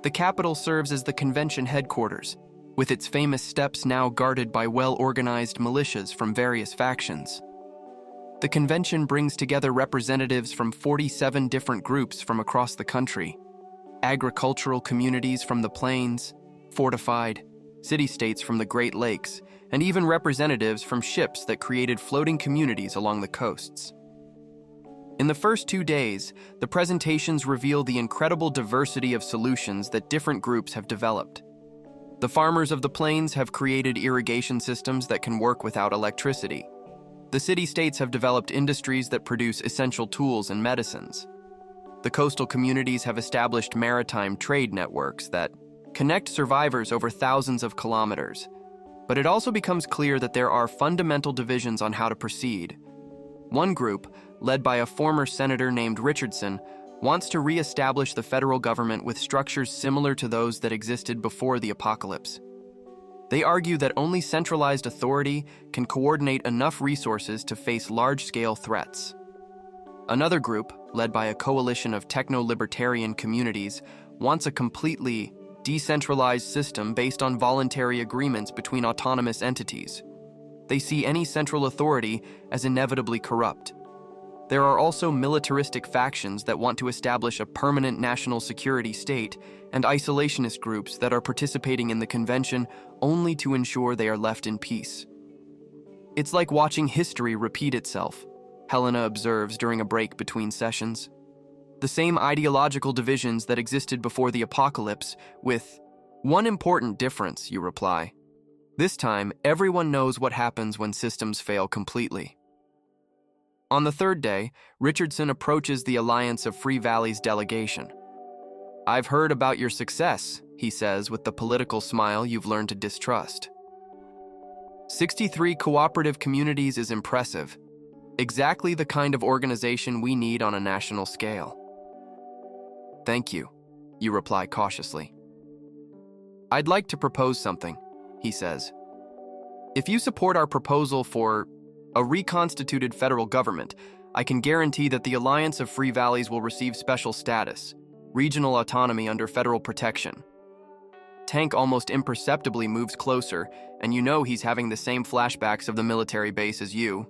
The Capitol serves as the convention headquarters, with its famous steps now guarded by well-organized militias from various factions. The convention brings together representatives from 47 different groups from across the country, agricultural communities from the plains, fortified, city-states from the Great Lakes, and even representatives from ships that created floating communities along the coasts. In the first 2 days, the presentations reveal the incredible diversity of solutions that different groups have developed. The farmers of the plains have created irrigation systems that can work without electricity. The city-states have developed industries that produce essential tools and medicines. The coastal communities have established maritime trade networks that connect survivors over thousands of kilometers. But it also becomes clear that there are fundamental divisions on how to proceed. One group, led by a former senator named Richardson, wants to re-establish the federal government with structures similar to those that existed before the apocalypse. They argue that only centralized authority can coordinate enough resources to face large-scale threats. Another group, led by a coalition of techno-libertarian communities, wants a completely decentralized system based on voluntary agreements between autonomous entities. They see any central authority as inevitably corrupt. There are also militaristic factions that want to establish a permanent national security state and isolationist groups that are participating in the convention only to ensure they are left in peace. It's like watching history repeat itself, Helena observes during a break between sessions. The same ideological divisions that existed before the apocalypse, with one important difference, you reply. This time, everyone knows what happens when systems fail completely. On the third day, Richardson approaches the Alliance of Free Valleys delegation. "I've heard about your success," he says with the political smile you've learned to distrust. 63 cooperative communities is impressive. Exactly the kind of organization we need on a national scale. "Thank you," you reply cautiously. "I'd like to propose something," he says. "If you support our proposal for a reconstituted federal government, I can guarantee that the Alliance of Free Valleys will receive special status, regional autonomy under federal protection." Tank almost imperceptibly moves closer, and you know he's having the same flashbacks of the military base as you.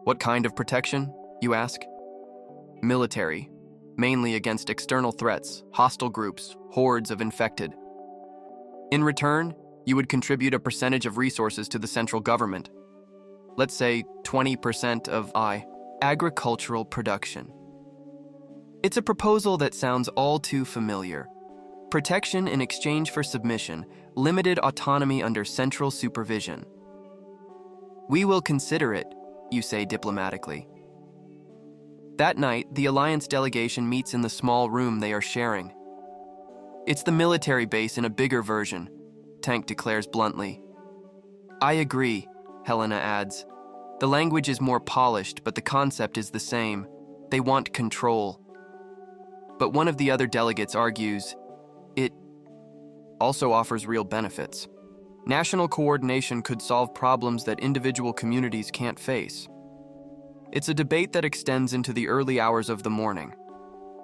"What kind of protection?" you ask. "Military, mainly against external threats, hostile groups, hordes of infected. In return, you would contribute a percentage of resources to the central government. Let's say 20% of agricultural production." It's a proposal that sounds all too familiar. Protection in exchange for submission, limited autonomy under central supervision. "We will consider it," you say diplomatically. That night, the Alliance delegation meets in the small room they are sharing. "It's the military base in a bigger version," Tank declares bluntly. "I agree," Helena adds. "The language is more polished, but the concept is the same. They want control." But one of the other delegates argues, it also offers real benefits. National coordination could solve problems that individual communities can't face. It's a debate that extends into the early hours of the morning.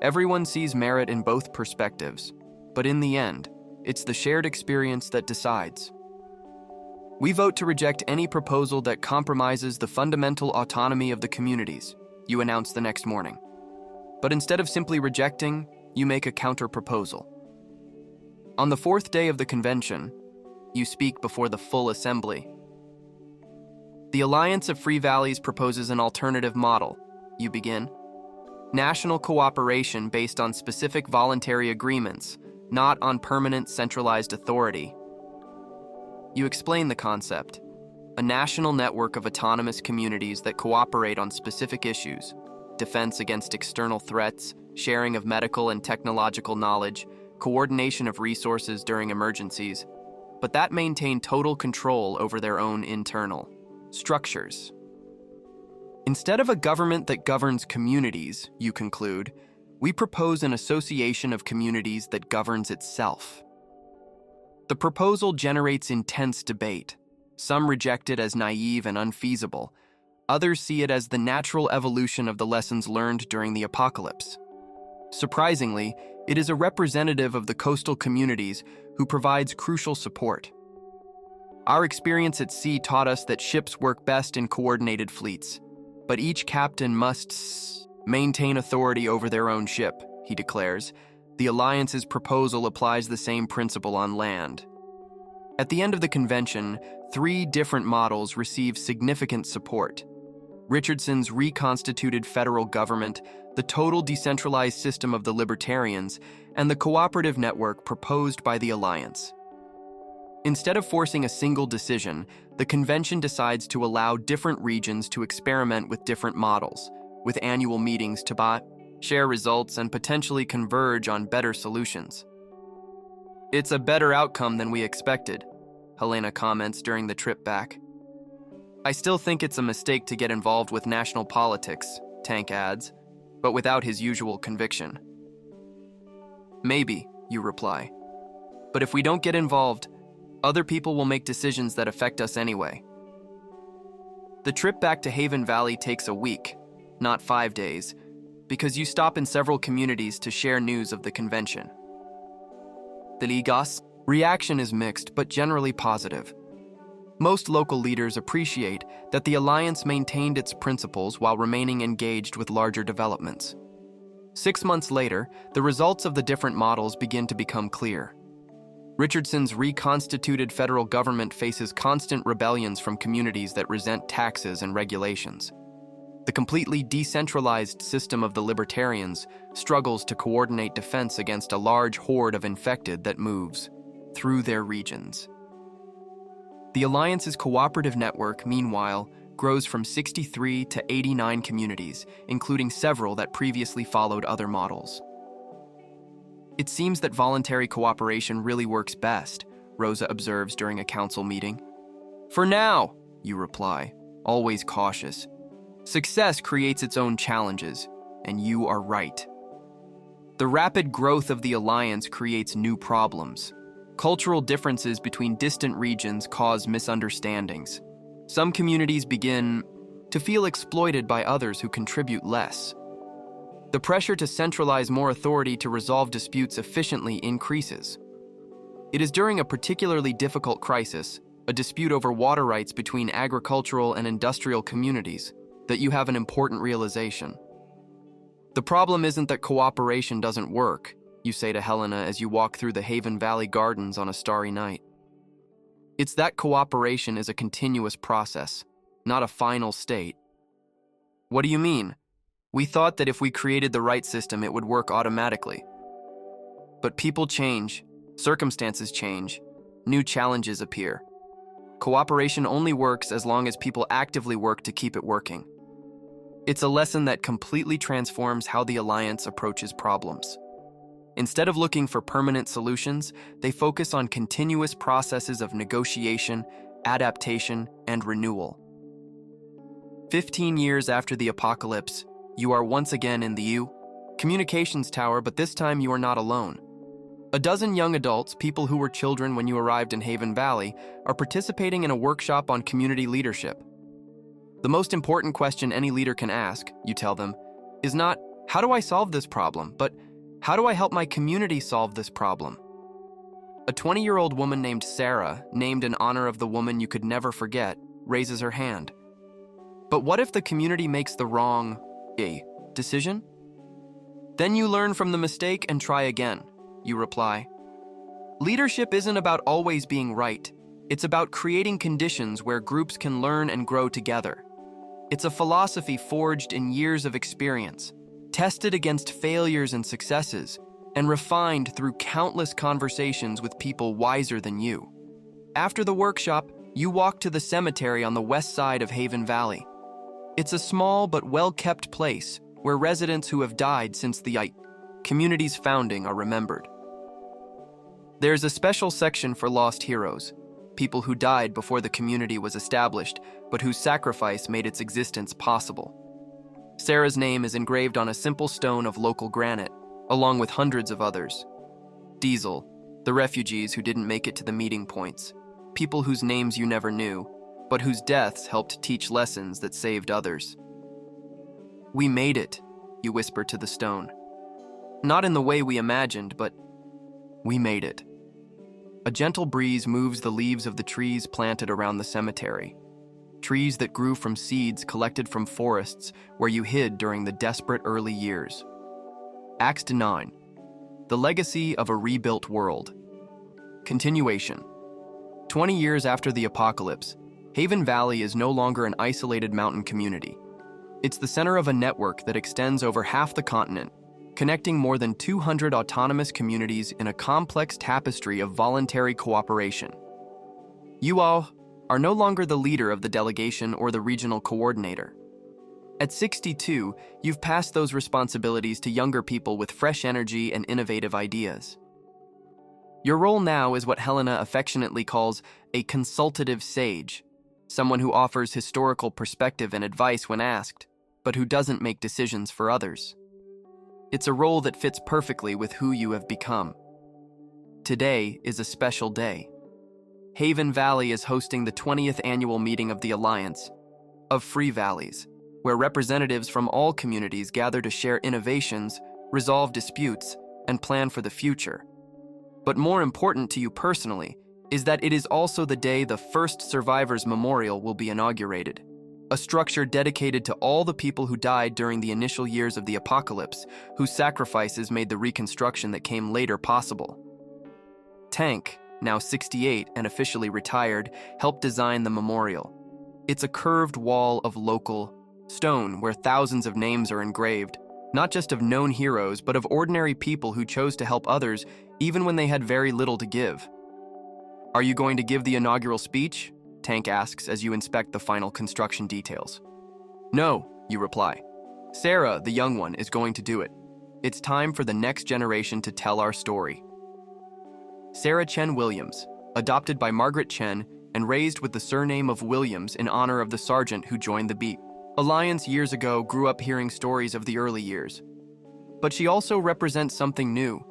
Everyone sees merit in both perspectives, but in the end, it's the shared experience that decides. "We vote to reject any proposal that compromises the fundamental autonomy of the communities," you announce the next morning. But instead of simply rejecting, you make a counter-proposal. On the fourth day of the convention, you speak before the full assembly. "The Alliance of Free Valleys proposes an alternative model," you begin. "National cooperation based on specific voluntary agreements, not on permanent centralized authority." You explain the concept: a national network of autonomous communities that cooperate on specific issues, defense against external threats, sharing of medical and technological knowledge, coordination of resources during emergencies, but that maintain total control over their own internal structures. Instead of a government that governs communities, you conclude, we propose an association of communities that governs itself. The proposal generates intense debate. Some reject it as naive and unfeasible. Others see it as the natural evolution of the lessons learned during the apocalypse. Surprisingly, it is a representative of the coastal communities who provides crucial support. "Our experience at sea taught us that ships work best in coordinated fleets, but each captain must maintain authority over their own ship," he declares. The Alliance's proposal applies the same principle on land. At the end of the convention, 3 different models receive significant support. Richardson's reconstituted federal government, the total decentralized system of the libertarians, and the cooperative network proposed by the Alliance. Instead of forcing a single decision, the convention decides to allow different regions to experiment with different models, with annual meetings to share results and potentially converge on better solutions. It's a better outcome than we expected, Helena comments during the trip back. I still think it's a mistake to get involved with national politics, Tank adds, but without his usual conviction. Maybe, you reply. But if we don't get involved, other people will make decisions that affect us anyway. The trip back to Haven Valley takes a week, not 5 days, because you stop in several communities to share news of the convention. The Ligas' reaction is mixed, but generally positive. Most local leaders appreciate that the Alliance maintained its principles while remaining engaged with larger developments. 6 months later, the results of the different models begin to become clear. Richardson's reconstituted federal government faces constant rebellions from communities that resent taxes and regulations. The completely decentralized system of the Libertarians struggles to coordinate defense against a large horde of infected that moves through their regions. The Alliance's cooperative network, meanwhile, grows from 63 to 89 communities, including several that previously followed other models. It seems that voluntary cooperation really works best, Rosa observes during a council meeting. For now, you reply, always cautious. Success creates its own challenges, and you are right. The rapid growth of the Alliance creates new problems. Cultural differences between distant regions cause misunderstandings. Some communities begin to feel exploited by others who contribute less. The pressure to centralize more authority to resolve disputes efficiently increases. It is during a particularly difficult crisis, a dispute over water rights between agricultural and industrial communities, that you have an important realization. The problem isn't that cooperation doesn't work, you say to Helena as you walk through the Haven Valley Gardens on a starry night. It's that cooperation is a continuous process, not a final state. What do you mean? We thought that if we created the right system, it would work automatically. But people change, circumstances change, new challenges appear. Cooperation only works as long as people actively work to keep it working. It's a lesson that completely transforms how the Alliance approaches problems. Instead of looking for permanent solutions, they focus on continuous processes of negotiation, adaptation, and renewal. 15 years after the apocalypse, you are once again in the communications tower, but this time you are not alone. A dozen young adults, people who were children when you arrived in Haven Valley, are participating in a workshop on community leadership. The most important question any leader can ask, you tell them, is not, how do I solve this problem, but how do I help my community solve this problem? A 20-year-old woman named Sara, named in honor of the woman you could never forget, raises her hand. But what if the community makes the wrong decision? Then you learn from the mistake and try again, you reply. Leadership isn't about always being right. It's about creating conditions where groups can learn and grow together. It's a philosophy forged in years of experience, tested against failures and successes, and refined through countless conversations with people wiser than you. After the workshop, you walk to the cemetery on the west side of Haven Valley. It's a small but well-kept place where residents who have died since the community's founding are remembered. There's a special section for lost heroes, people who died before the community was established, but whose sacrifice made its existence possible. Sara's name is engraved on a simple stone of local granite, along with hundreds of others. Diesel, the refugees who didn't make it to the meeting points, people whose names you never knew, but whose deaths helped teach lessons that saved others. We made it, you whisper to the stone. Not in the way we imagined, but we made it. A gentle breeze moves the leaves of the trees planted around the cemetery. Trees that grew from seeds collected from forests where you hid during the desperate early years. Act 9. The Legacy of a Rebuilt World. Continuation. 20 years after the apocalypse, Haven Valley is no longer an isolated mountain community. It's the center of a network that extends over half the continent, connecting more than 200 autonomous communities in a complex tapestry of voluntary cooperation. You all are no longer the leader of the delegation or the regional coordinator. At 62, you've passed those responsibilities to younger people with fresh energy and innovative ideas. Your role now is what Helena affectionately calls a consultative sage, someone who offers historical perspective and advice when asked, but who doesn't make decisions for others. It's a role that fits perfectly with who you have become. Today is a special day. Haven Valley is hosting the 20th annual meeting of the Alliance of Free Valleys, where representatives from all communities gather to share innovations, resolve disputes, and plan for the future. But more important to you personally is that it is also the day the first Survivors Memorial will be inaugurated, a structure dedicated to all the people who died during the initial years of the apocalypse, whose sacrifices made the reconstruction that came later possible. Tank, now 68 and officially retired, helped design the memorial. It's a curved wall of local stone where thousands of names are engraved, not just of known heroes, but of ordinary people who chose to help others even when they had very little to give. Are you going to give the inaugural speech? Tank asks as you inspect the final construction details. No, you reply. Sara, the young one, is going to do it. It's time for the next generation to tell our story. Sara Chen Williams, adopted by Margaret Chen and raised with the surname of Williams in honor of the sergeant who joined the beat. Alliance years ago grew up hearing stories of the early years. But she also represents something new,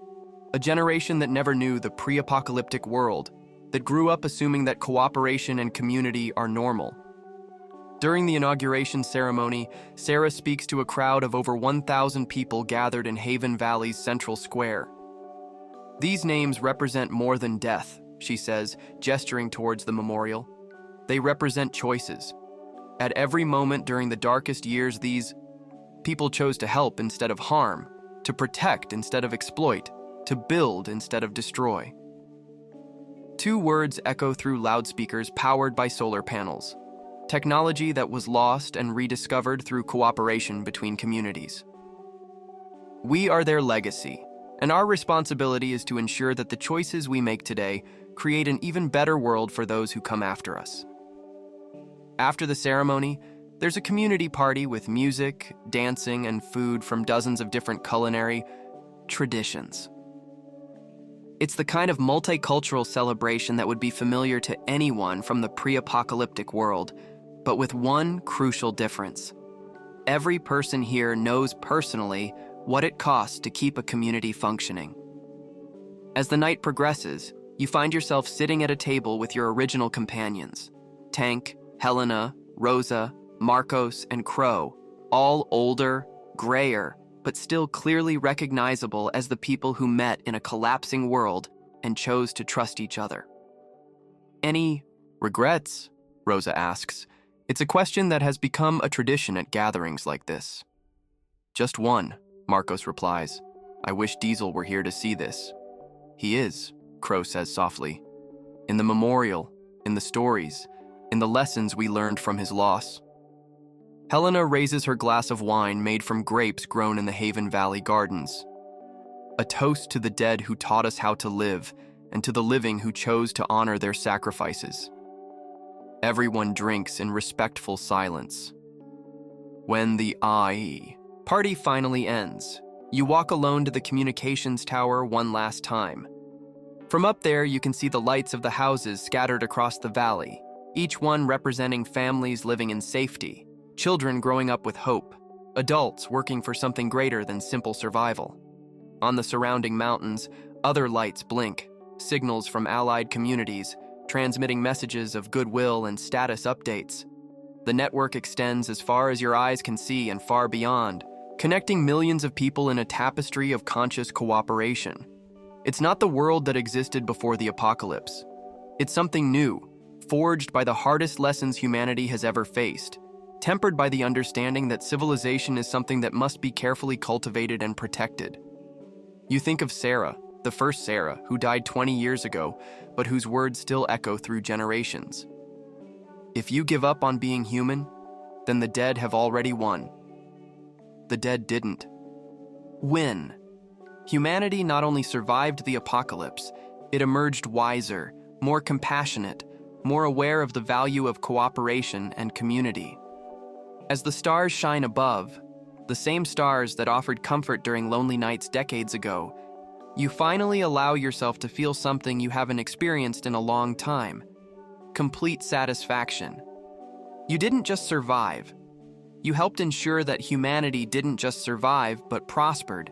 a generation that never knew the pre-apocalyptic world, that grew up assuming that cooperation and community are normal. During the inauguration ceremony, Sara speaks to a crowd of over 1,000 people gathered in Haven Valley's central square. These names represent more than death, she says, gesturing towards the memorial. They represent choices. At every moment during the darkest years, these people chose to help instead of harm, to protect instead of exploit, to build instead of destroy. Two words echo through loudspeakers powered by solar panels, technology that was lost and rediscovered through cooperation between communities. We are their legacy, and our responsibility is to ensure that the choices we make today create an even better world for those who come after us. After the ceremony, there's a community party with music, dancing, and food from dozens of different culinary traditions. It's the kind of multicultural celebration that would be familiar to anyone from the pre-apocalyptic world, but with one crucial difference. Every person here knows personally what it costs to keep a community functioning. As the night progresses, you find yourself sitting at a table with your original companions, Tank, Helena, Rosa, Marcos, and Crow, all older, grayer, but still clearly recognizable as the people who met in a collapsing world and chose to trust each other. Any regrets? Rosa asks. It's a question that has become a tradition at gatherings like this. Just one, Marcos replies. I wish Diesel were here to see this. He is, Crow says softly. In the memorial, in the stories, in the lessons we learned from his loss. Helena raises her glass of wine made from grapes grown in the Haven Valley gardens. A toast to the dead who taught us how to live, and to the living who chose to honor their sacrifices. Everyone drinks in respectful silence. When the party finally ends, you walk alone to the communications tower one last time. From up there, you can see the lights of the houses scattered across the valley, each one representing families living in safety, children growing up with hope, adults working for something greater than simple survival. On the surrounding mountains, other lights blink, signals from allied communities, transmitting messages of goodwill and status updates. The network extends as far as your eyes can see and far beyond, connecting millions of people in a tapestry of conscious cooperation. It's not the world that existed before the apocalypse. It's something new, forged by the hardest lessons humanity has ever faced, tempered by the understanding that civilization is something that must be carefully cultivated and protected. You think of Sara, the first Sara, who died 20 years ago, but whose words still echo through generations. If you give up on being human, then the dead have already won. The dead didn't win. Humanity not only survived the apocalypse, it emerged wiser, more compassionate, more aware of the value of cooperation and community. As the stars shine above, the same stars that offered comfort during lonely nights decades ago, you finally allow yourself to feel something you haven't experienced in a long time: complete satisfaction. You didn't just survive. You helped ensure that humanity didn't just survive, but prospered.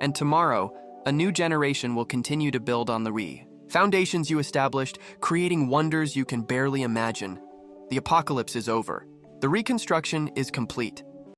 And tomorrow, a new generation will continue to build on the foundations you established, creating wonders you can barely imagine. The apocalypse is over. The reconstruction is complete.